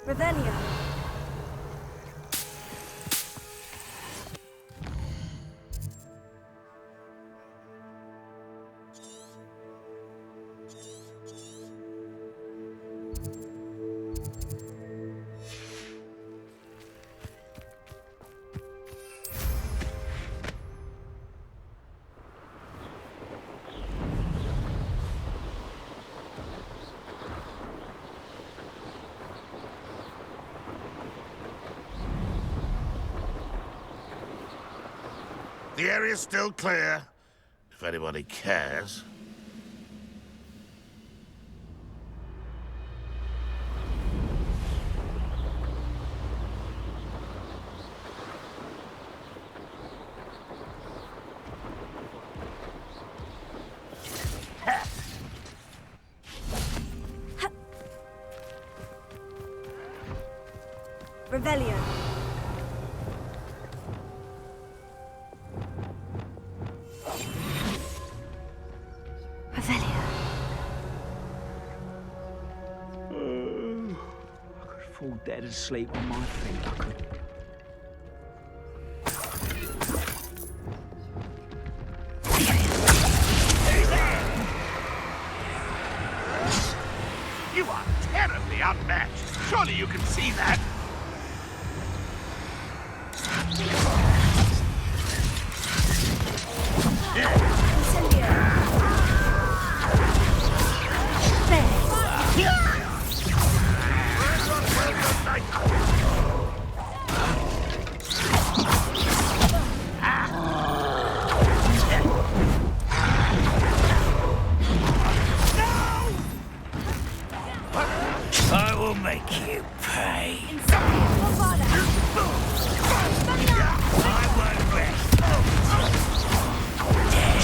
Revelio. The area's still clear, if anybody cares. Revelio. Revelio. I could fall dead asleep on my feet. I could. You are terribly unmatched. Surely you can see that. I will make you pay. I won't rest. Dead.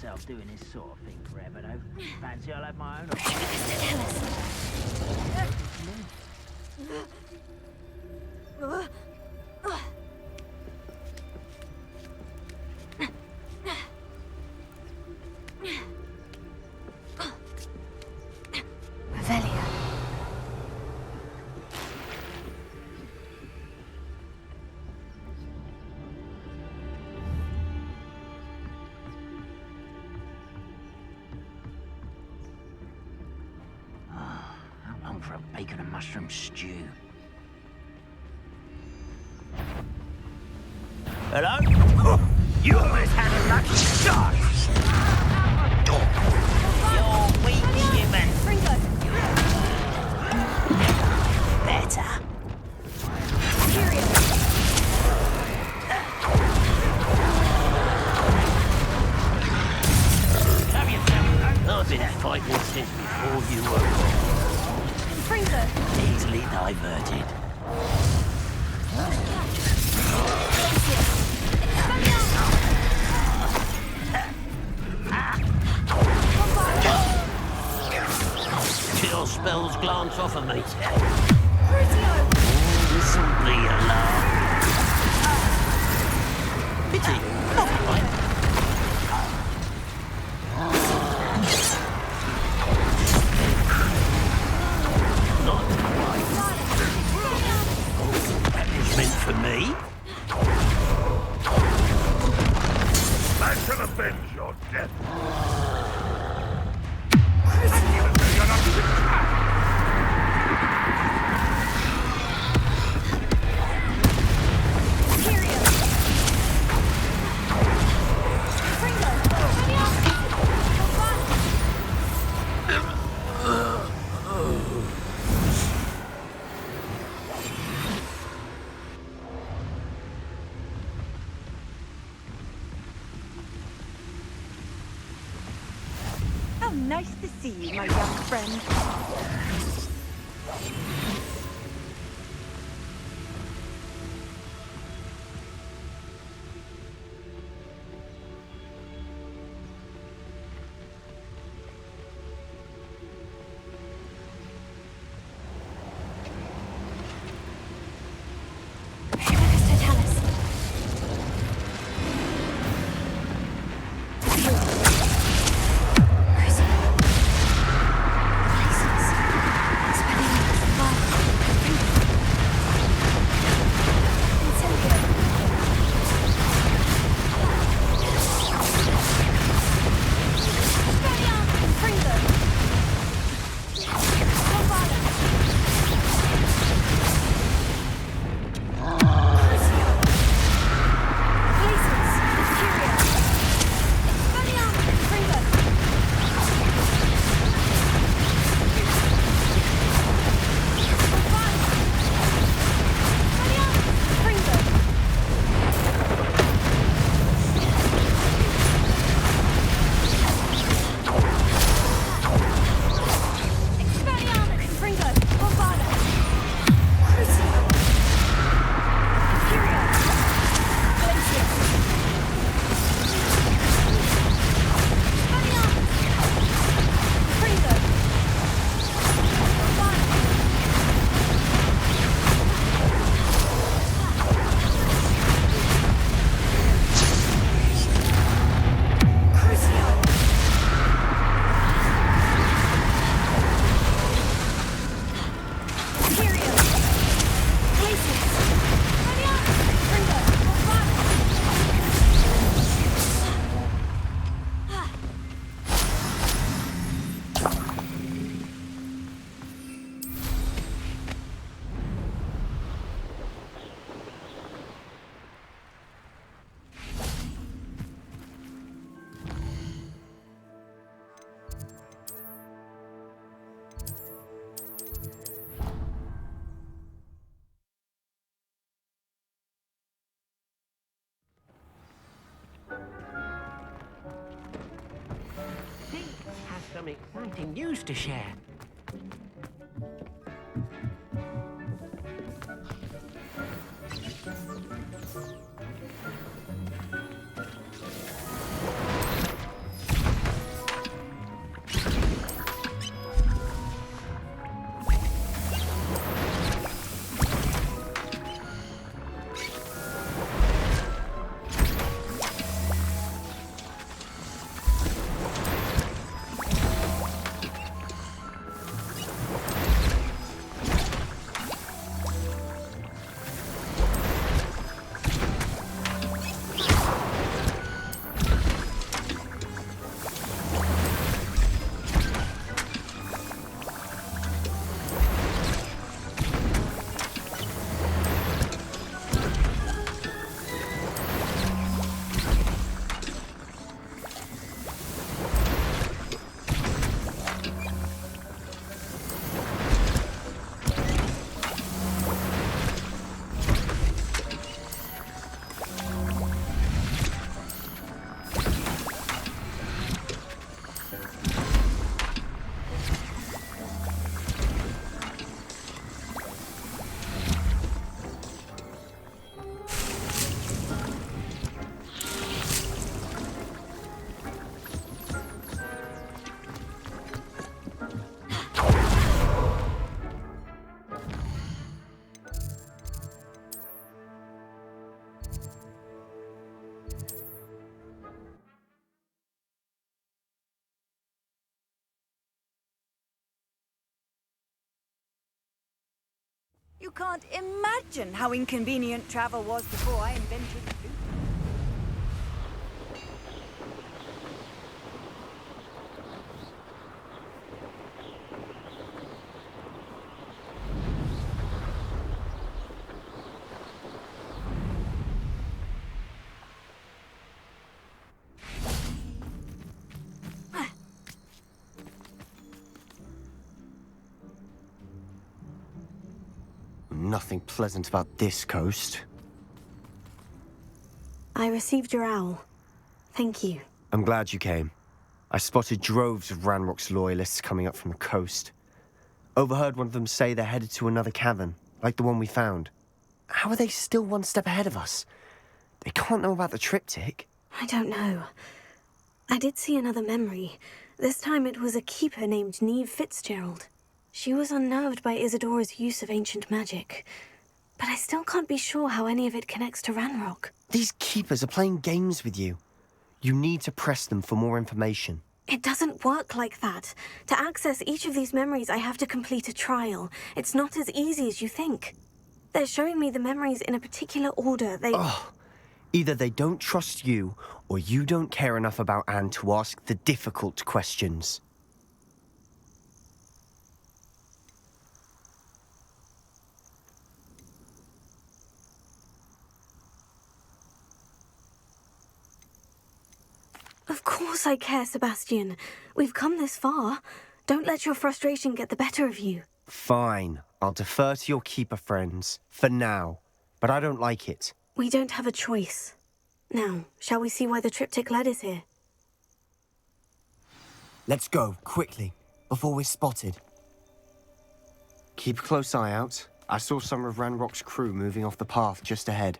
myself doing this sort of thing forever, though. Fancy I'll have my own. Revelia. How long for a bacon and mushroom stew? Hello? You almost had a lucky shot! You're weak, human. Better. Have yourself. I've been fighting since before you were born. Easily diverted. Chill spells glance off of me. This'll be a laugh. Pity, not quite. Not quite. That was meant for me. I shall avenge your death. How nice to see you, my young friend. Some exciting news to share. can't imagine how inconvenient travel was before I invented food. Nothing pleasant about this coast. I received your owl. Thank you. I'm glad you came. I spotted droves of Ranrock's loyalists coming up from the coast. Overheard one of them say they're headed to another cavern, like the one we found. How are they still one step ahead of us? They can't know about the triptych. I don't know. I did see another memory. This time it was a keeper named Neve Fitzgerald. She was unnerved by Isadora's use of ancient magic. But I still can't be sure how any of it connects to Ranrock. These keepers are playing games with you. You need to press them for more information. It doesn't work like that. To access each of these memories, I have to complete a trial. It's not as easy as you think. They're showing me the memories in a particular order. Either they don't trust you, or you don't care enough about Anne to ask the difficult questions. Of course I care, Sebastian. We've come this far. Don't let your frustration get the better of you. Fine. I'll defer to your keeper friends, for now. But I don't like it. We don't have a choice. Now, shall we see why the triptych led us here? Let's go, quickly, before we're spotted. Keep a close eye out. I saw some of Ranrock's crew moving off the path just ahead.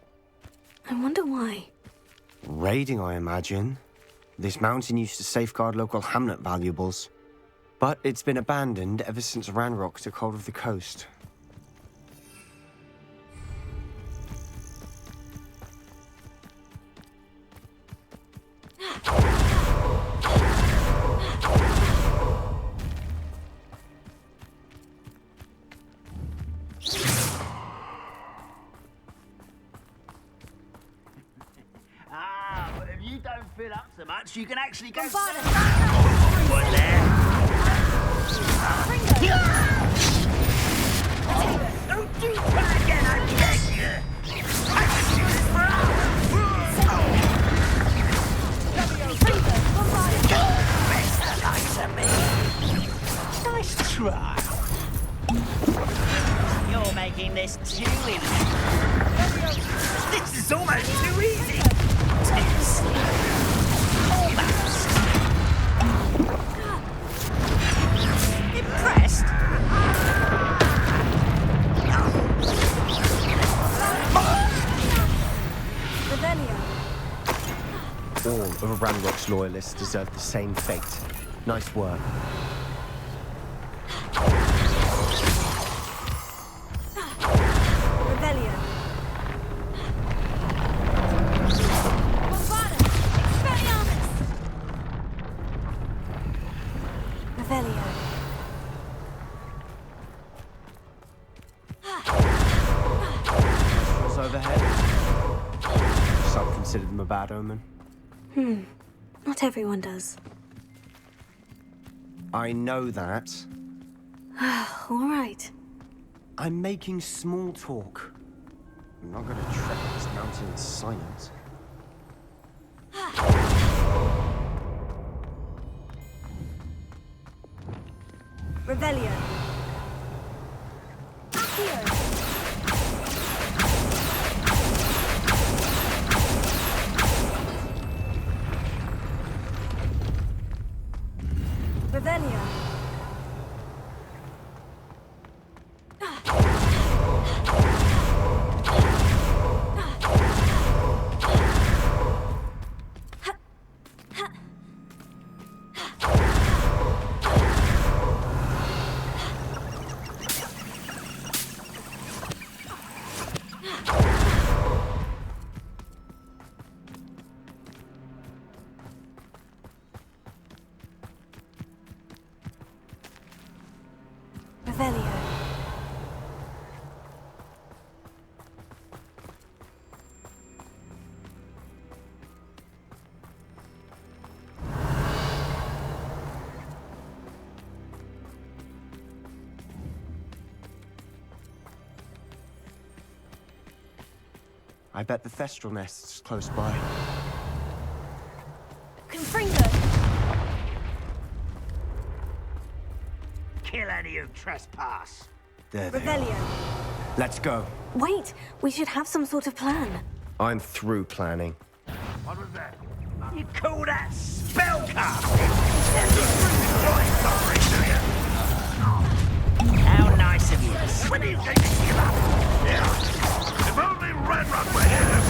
I wonder why. Raiding, I imagine. This mountain used to safeguard local hamlet valuables. But it's been abandoned ever since Ranrock took hold of the coast. But if you don't fill up so much, you can actually go... Don't do that again, I beg you! I can do this for hours! Nice try. You're making this too easy. This is almost too easy. Too slow. Almost. Impressed? All of Ranrock's loyalists deserve the same fate. Nice work. Consider them a bad omen? Not everyone does. I know that. All right. I'm making small talk. I'm not going to trek up this mountain in silence. Revelio. Revelio. I bet the Thestral nest's close by. Confringo! Kill any who trespass. There they are. Revelio. Let's go. Wait, we should have some sort of plan. I'm through planning. What was that? You call that spellcasting? How nice of you. When do you think you give up? Yeah. If only Ranrock were here.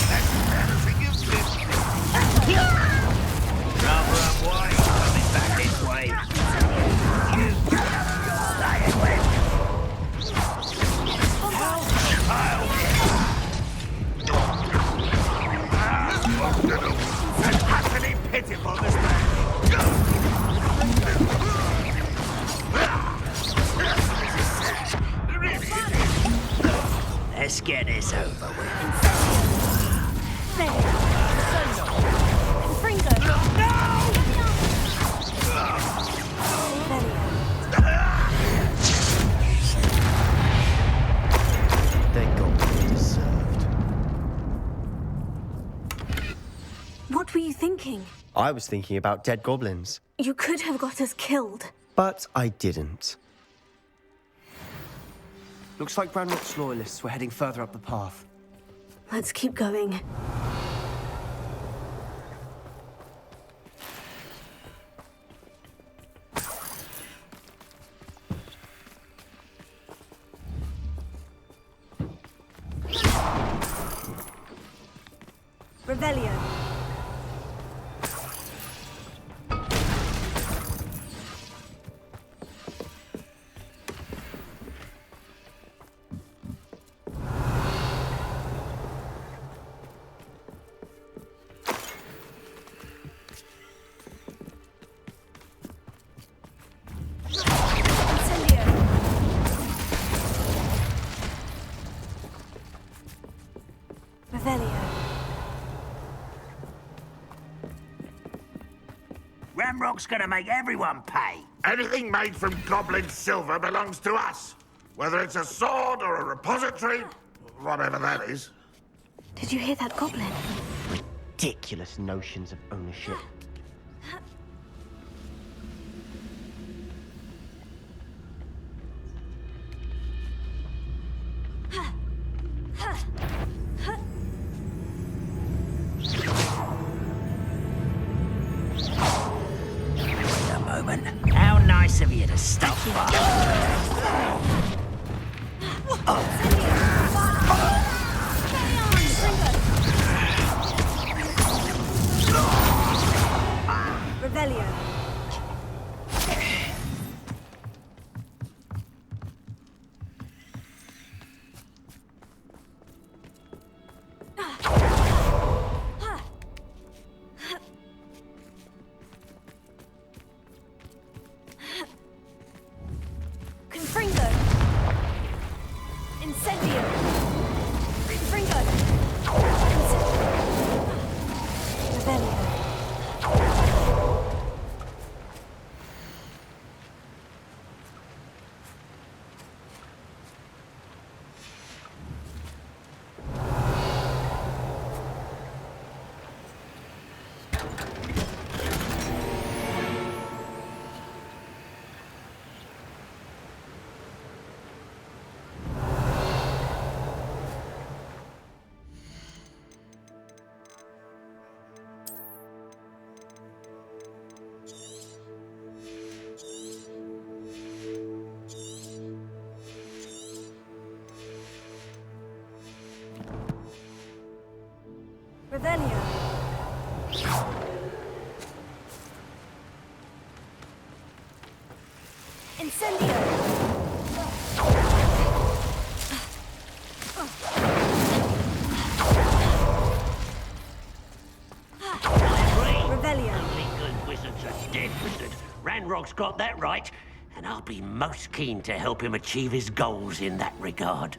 That's better forgive me. Rather up wide, coming back this way. It's utterly pitiful, this man. Let's get this over with. They got what they deserved. What were you thinking? I was thinking about dead goblins, You could have got us killed. but I didn't. Looks like Ranrock's loyalists were heading further up the path. Let's keep going. Revelio. Ramrock's gonna make everyone pay. Anything made from goblin silver belongs to us. Whether it's a sword or a repository, whatever that is. Did you hear that goblin? Ridiculous notions of ownership. Wait a moment. How nice of you to stop by. Revelio. Confringo. Incendio. Confringo. Revelio. Revelio. Incendio. Revelio. Only good wizards are dead wizard. Ranrock's got that right, and I'll be most keen to help him achieve his goals in that regard.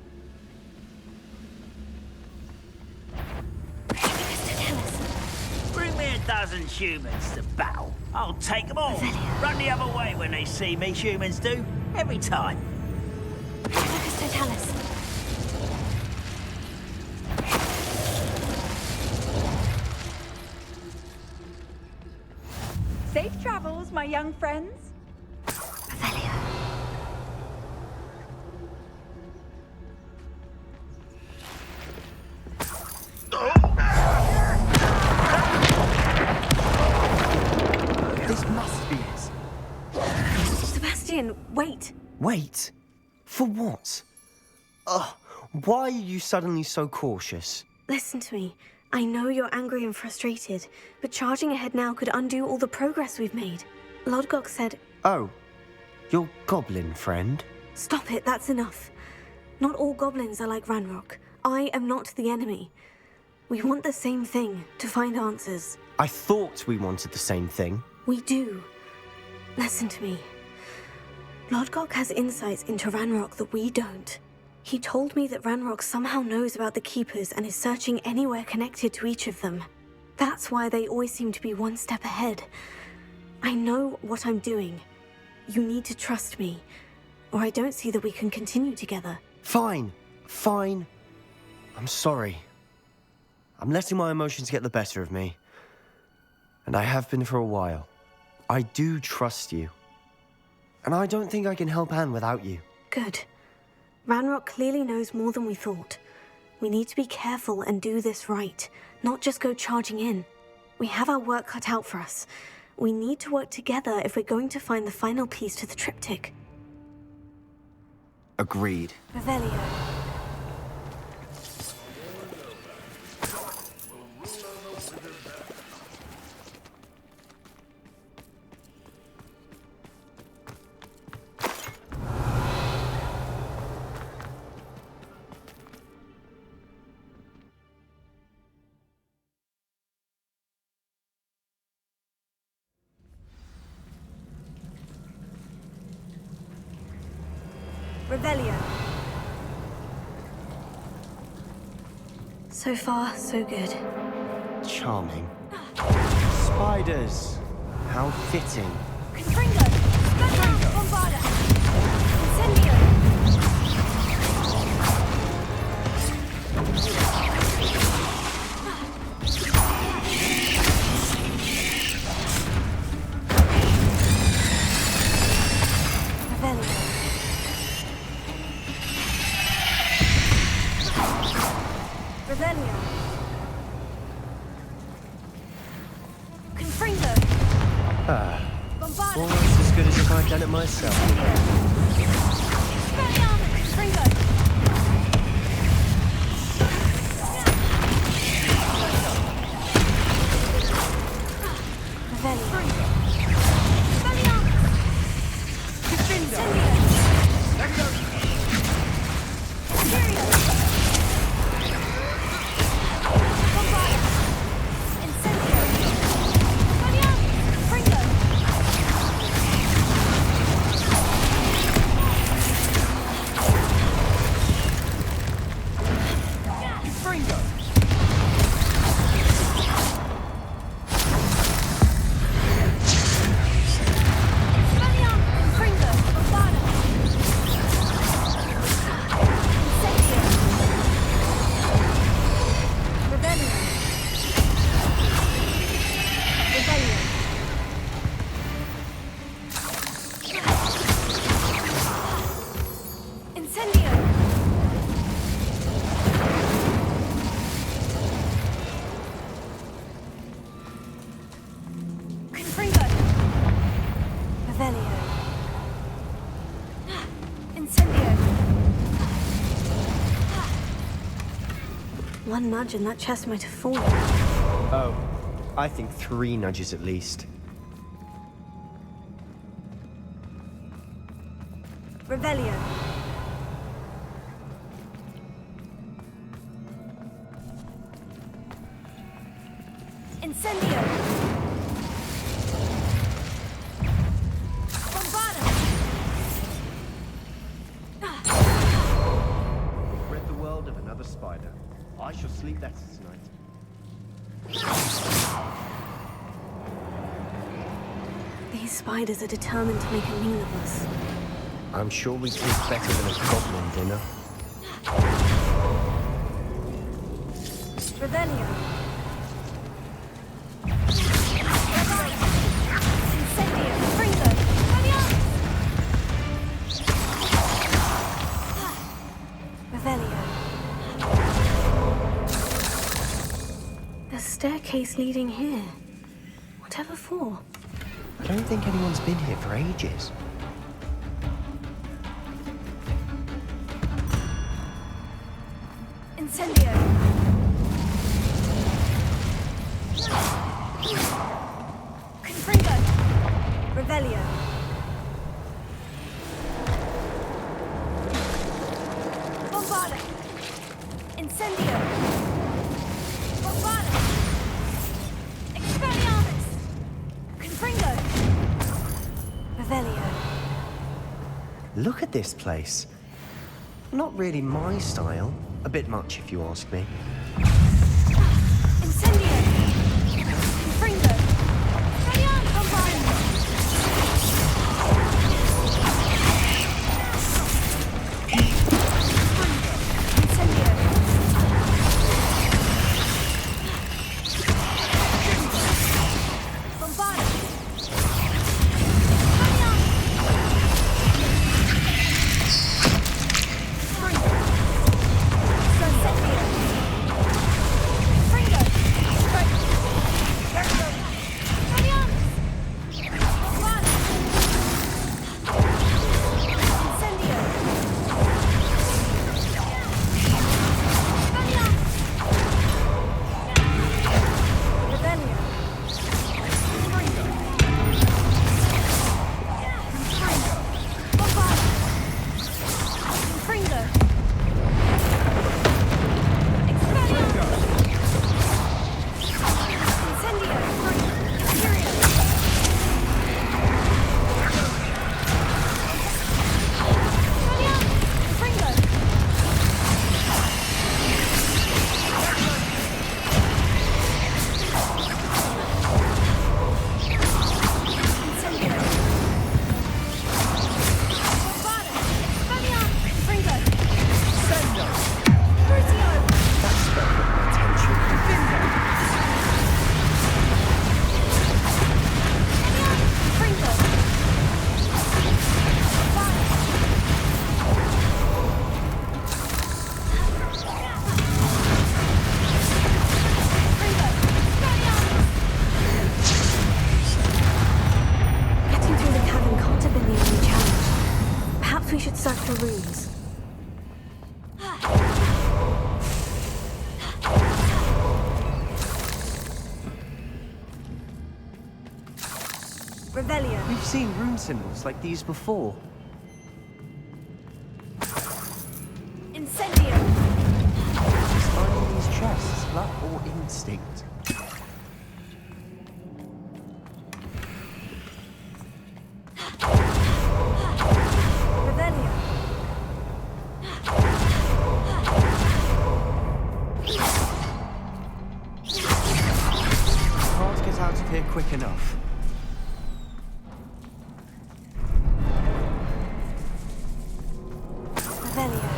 Bring me 1,000 humans to battle. I'll take them all. Run the other way when they see me, humans do. Every time. Totalis. Safe travels, my young friends. This must be it. Sebastian, wait. Wait? For what? Ugh, why are you suddenly so cautious? Listen to me. I know you're angry and frustrated, but charging ahead now could undo all the progress we've made. Lodgok said... Oh, your goblin friend? Stop it, that's enough. Not all goblins are like Ranrock. I am not the enemy. We want the same thing, to find answers. I thought we wanted the same thing. We do. Listen to me. Lodgok has insights into Ranrock that we don't. He told me that Ranrock somehow knows about the Keepers and is searching anywhere connected to each of them. That's why they always seem to be one step ahead. I know what I'm doing. You need to trust me, or I don't see that we can continue together. Fine. I'm sorry. I'm letting my emotions get the better of me. And I have been for a while. I do trust you. And I don't think I can help Anne without you. Good. Ranrock clearly knows more than we thought. We need to be careful and do this right, not just go charging in. We have our work cut out for us. We need to work together if we're going to find the final piece to the triptych. Agreed. Revelio. Revelio. So far, so good. Charming. Spiders. How fitting. Confringo! Spellbound! Bombarda! Incendio! Revelio. Confringo! Bombarda! Almost as good as if I'd done it myself. Expelliarmus! Confringo! Revelio. Expelliarmus! Incendio! Imperio! Bombarda! Incendio! Expelliarmus! Confringo! Confringo! Expelliarmus! Confringo! Bombarda! Incendio! Revelio! Revelio! Incendio! Confringo! Revelio. Incendio! One nudge and that chest might have fallen. Oh, I think 3 nudges at least. Revelio! Incendio! Bombarda! Rid the world of another spider. I shall sleep better tonight. These spiders are determined to make a meal of us. I'm sure we taste better than a goblin dinner. Revelio! a staircase leading here. Whatever for? I don't think anyone's been here for ages. Incendio! Confringo! Revelio! Bombarda! Incendio! Bombarda! Expelliarmus! Confringo! Revelio! Look at this place. Not really my style. A bit much, if you ask me. Incendio! Confringo! Expelliarmus! Bombarda! Revelio. We've seen rune symbols like these before. Incendio. Is finding these chests luck or instinct? Revelio. Can't get out of here quick enough. Revelio.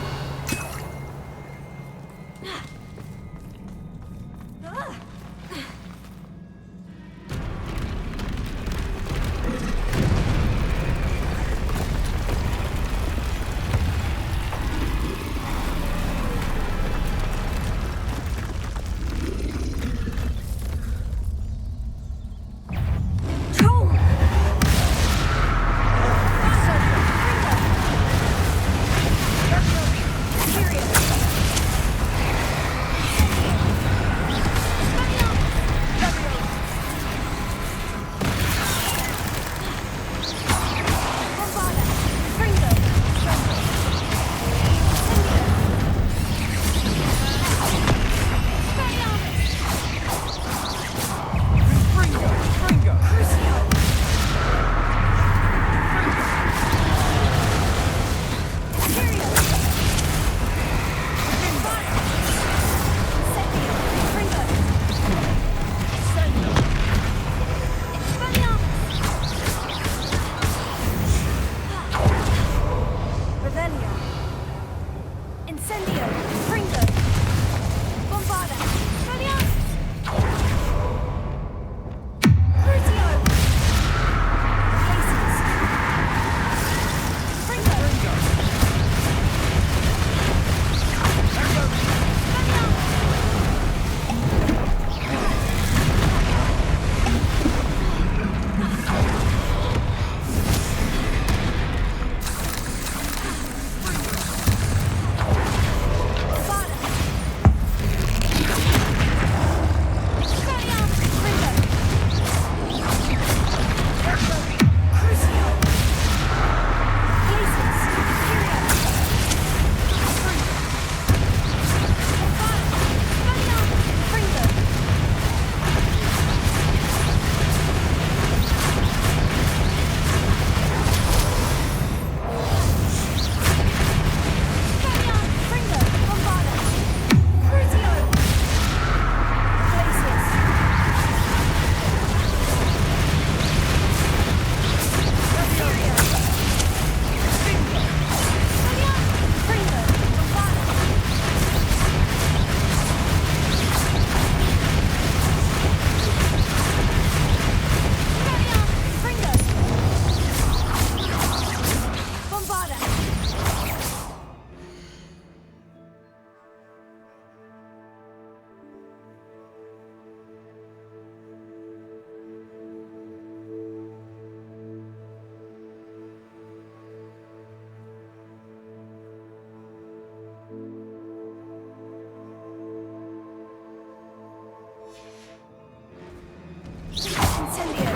Incendio.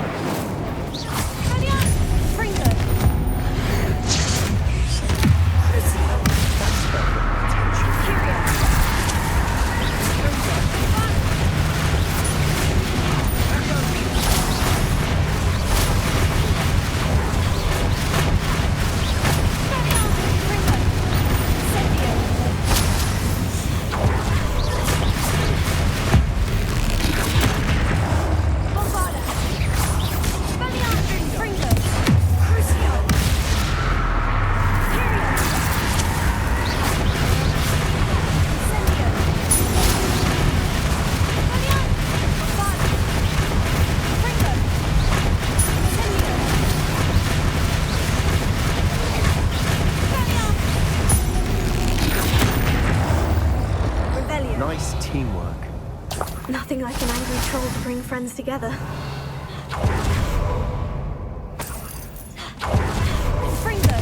Expelliarmus. Fringo. Crucio. Curio. Nice teamwork. Nothing like an angry troll to bring friends together. Fringo.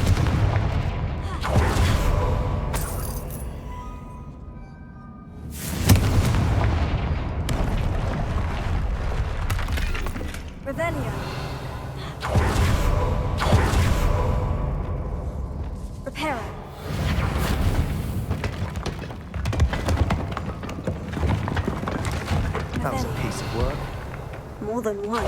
Revelio. Reparo. That was a piece of work. More than one.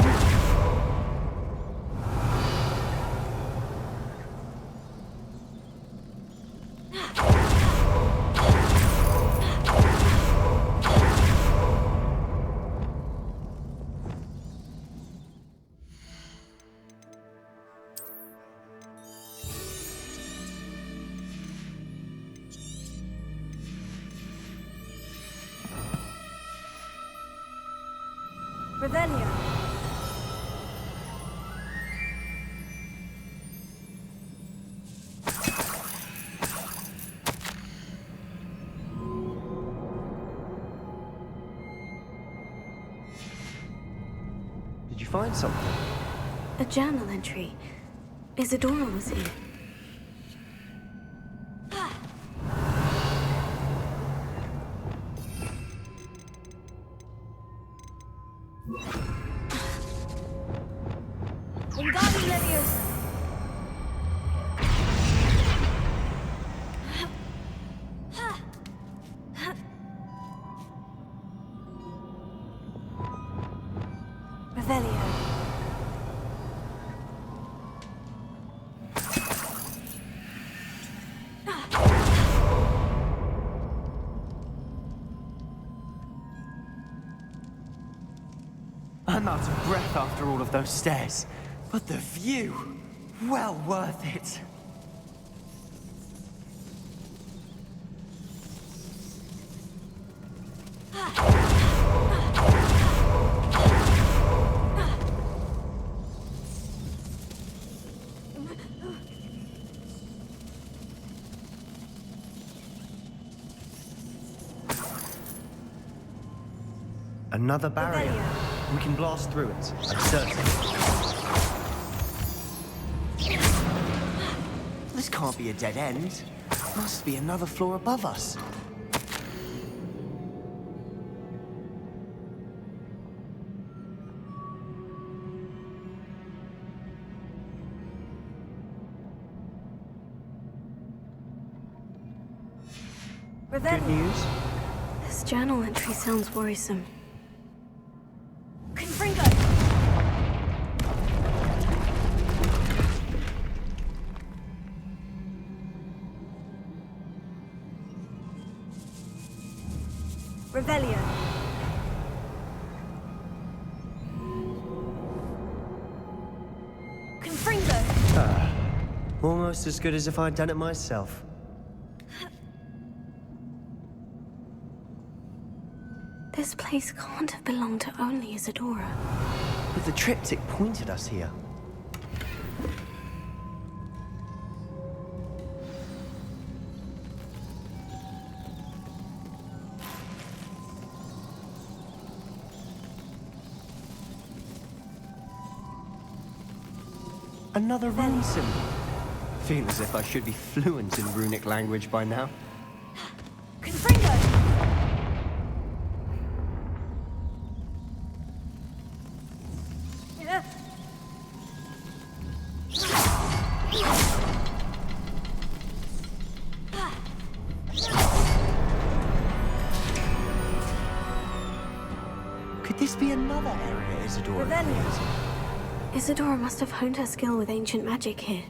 Revelio. Did you find something? A journal entry. Isadora was here. Wingardium Leviosa. Revelio. I'm out of breath after all of those stairs. But the view, well worth it. Another barrier. We can blast through it. I'm certain. This can't be a dead end. Must be another floor above us. Good news? This journal entry sounds worrisome. Confringo. Revelio. Confringo. Almost as good as if I'd done it myself. This place can't have belonged to only Isadora. But the triptych pointed us here. Another rune symbol. Feel as if I should be fluent in runic language by now. Confringo. Could this be another area Isadora Revelio. used? Isadora must have honed her skill with ancient magic here.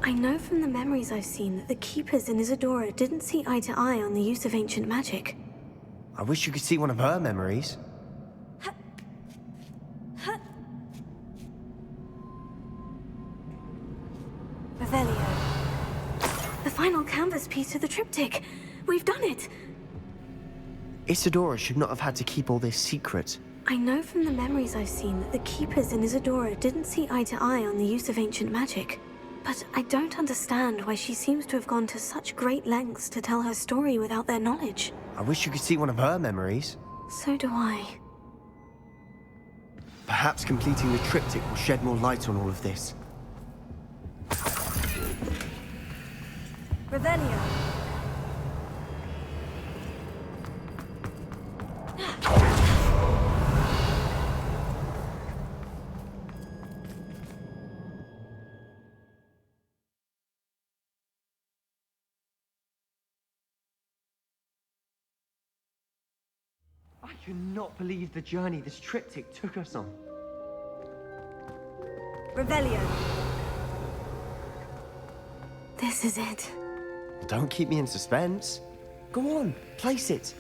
I know from the memories I've seen that the Keepers in Isadora didn't see eye to eye on the use of ancient magic. I wish you could see one of her memories. Revelio. The final canvas piece of the triptych. We've done it! Isadora should not have had to keep all this secret. I know from the memories I've seen that the Keepers in Isadora didn't see eye to eye on the use of ancient magic. But I don't understand why she seems to have gone to such great lengths to tell her story without their knowledge. I wish you could see one of her memories. So do I. Perhaps completing the triptych will shed more light on all of this. Revelio. I cannot believe the journey this triptych took us on. Revelio. This is it. Don't keep me in suspense. Go on, place it.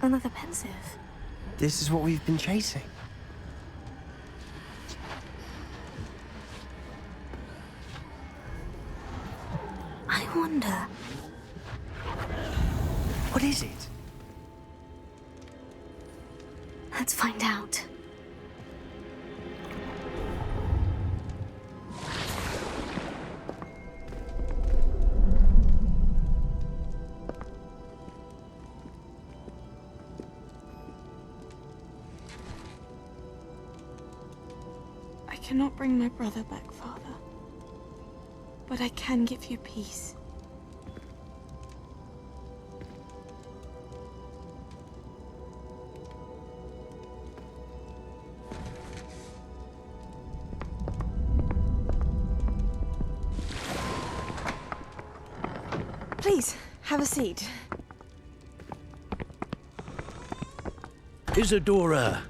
Another pensive. This is what we've been chasing. I wonder. What is it? Let's find out. I cannot bring my brother back, Father. But I can give you peace. Please, have a seat. Isadora,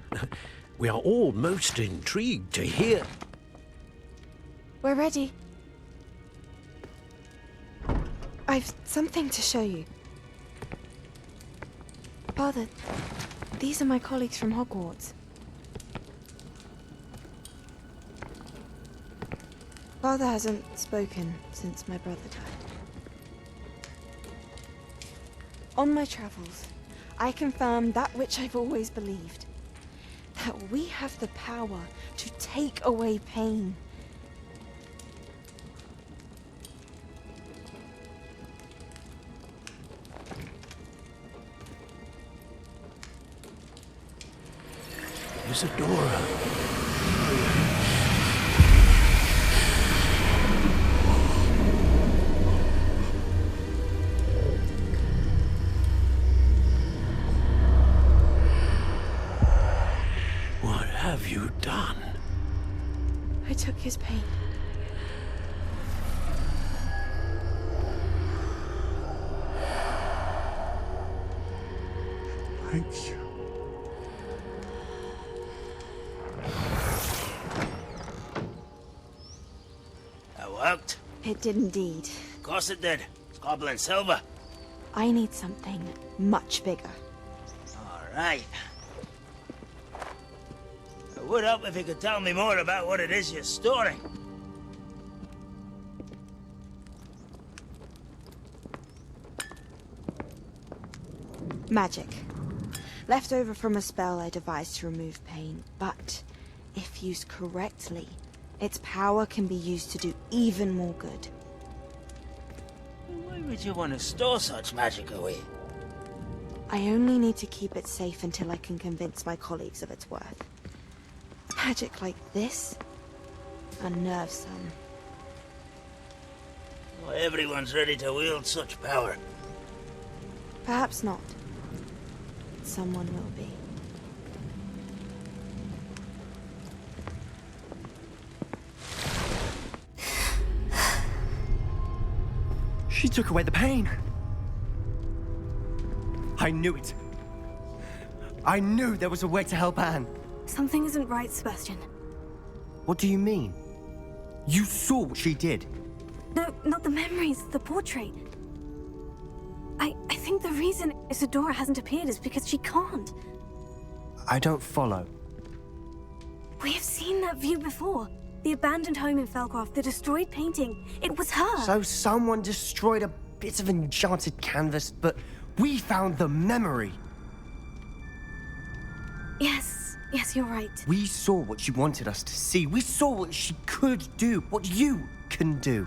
we are all most intrigued to hear. We're ready. I've something to show you. Father, these are my colleagues from Hogwarts. Father hasn't spoken since my brother died. On my travels, I confirmed that which I've always believed. That we have the power to take away pain. Isadora. What have you done? I took his pain. Thank you. That worked? It did indeed. Of course it did. It's goblin silver. I need something much bigger. All right. It would help if you could tell me more about what it is you're storing. Magic. Left over from a spell I devised to remove pain, but if used correctly, its power can be used to do even more good. Why would you want to store such magic away? I only need to keep it safe until I can convince my colleagues of its worth. Magic like this unnerves some. Not everyone's ready to wield such power. Perhaps not. But someone will be. She took away the pain. I knew it. I knew there was a way to help Anne. Something isn't right, Sebastian. What do you mean? You saw what she did. No, not the memories, the portrait. I think the reason Isadora hasn't appeared is because she can't. I don't follow. We have seen that view before. The abandoned home in Felcroft, the destroyed painting. It was her. So someone destroyed a bit of enchanted canvas, but we found the memory. Yes, you're right. We saw what she wanted us to see. We saw what she could do, what you can do.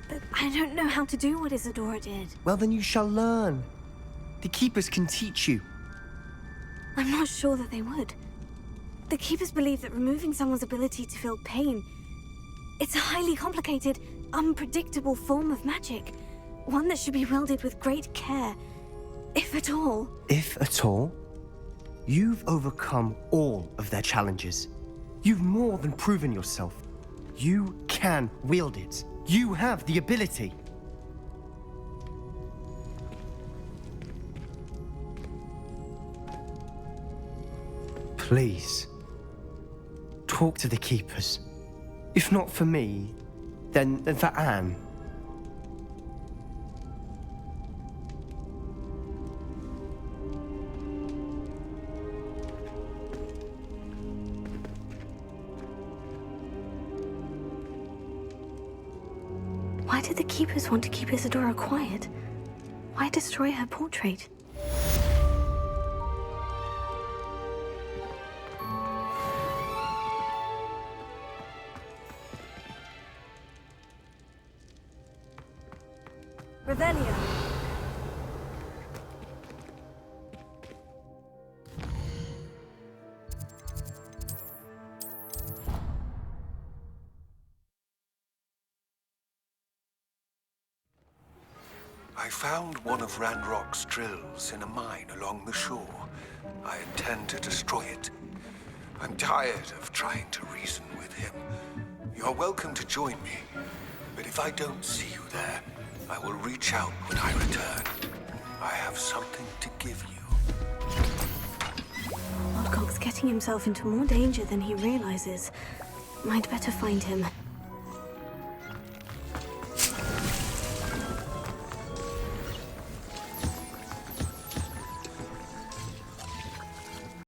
But I don't know how to do what Isadora did. Well, then you shall learn. The Keepers can teach you. I'm not sure that they would. The Keepers believe that removing someone's ability to feel pain, it's a highly complicated, unpredictable form of magic. One that should be wielded with great care, if at all. If at all? You've overcome all of their challenges. You've more than proven yourself. You can wield it. You have the ability. Please, talk to the Keepers. If not for me, then for Anne. Why did the Keepers want to keep Isadora quiet? Why destroy her portrait? Revelio. I found one of Ranrock's drills in a mine along the shore. I intend to destroy it. I'm tired of trying to reason with him. You're welcome to join me, but if I don't see you there, I will reach out when I return. I have something to give you. Woodcock's getting himself into more danger than he realizes. Might better find him.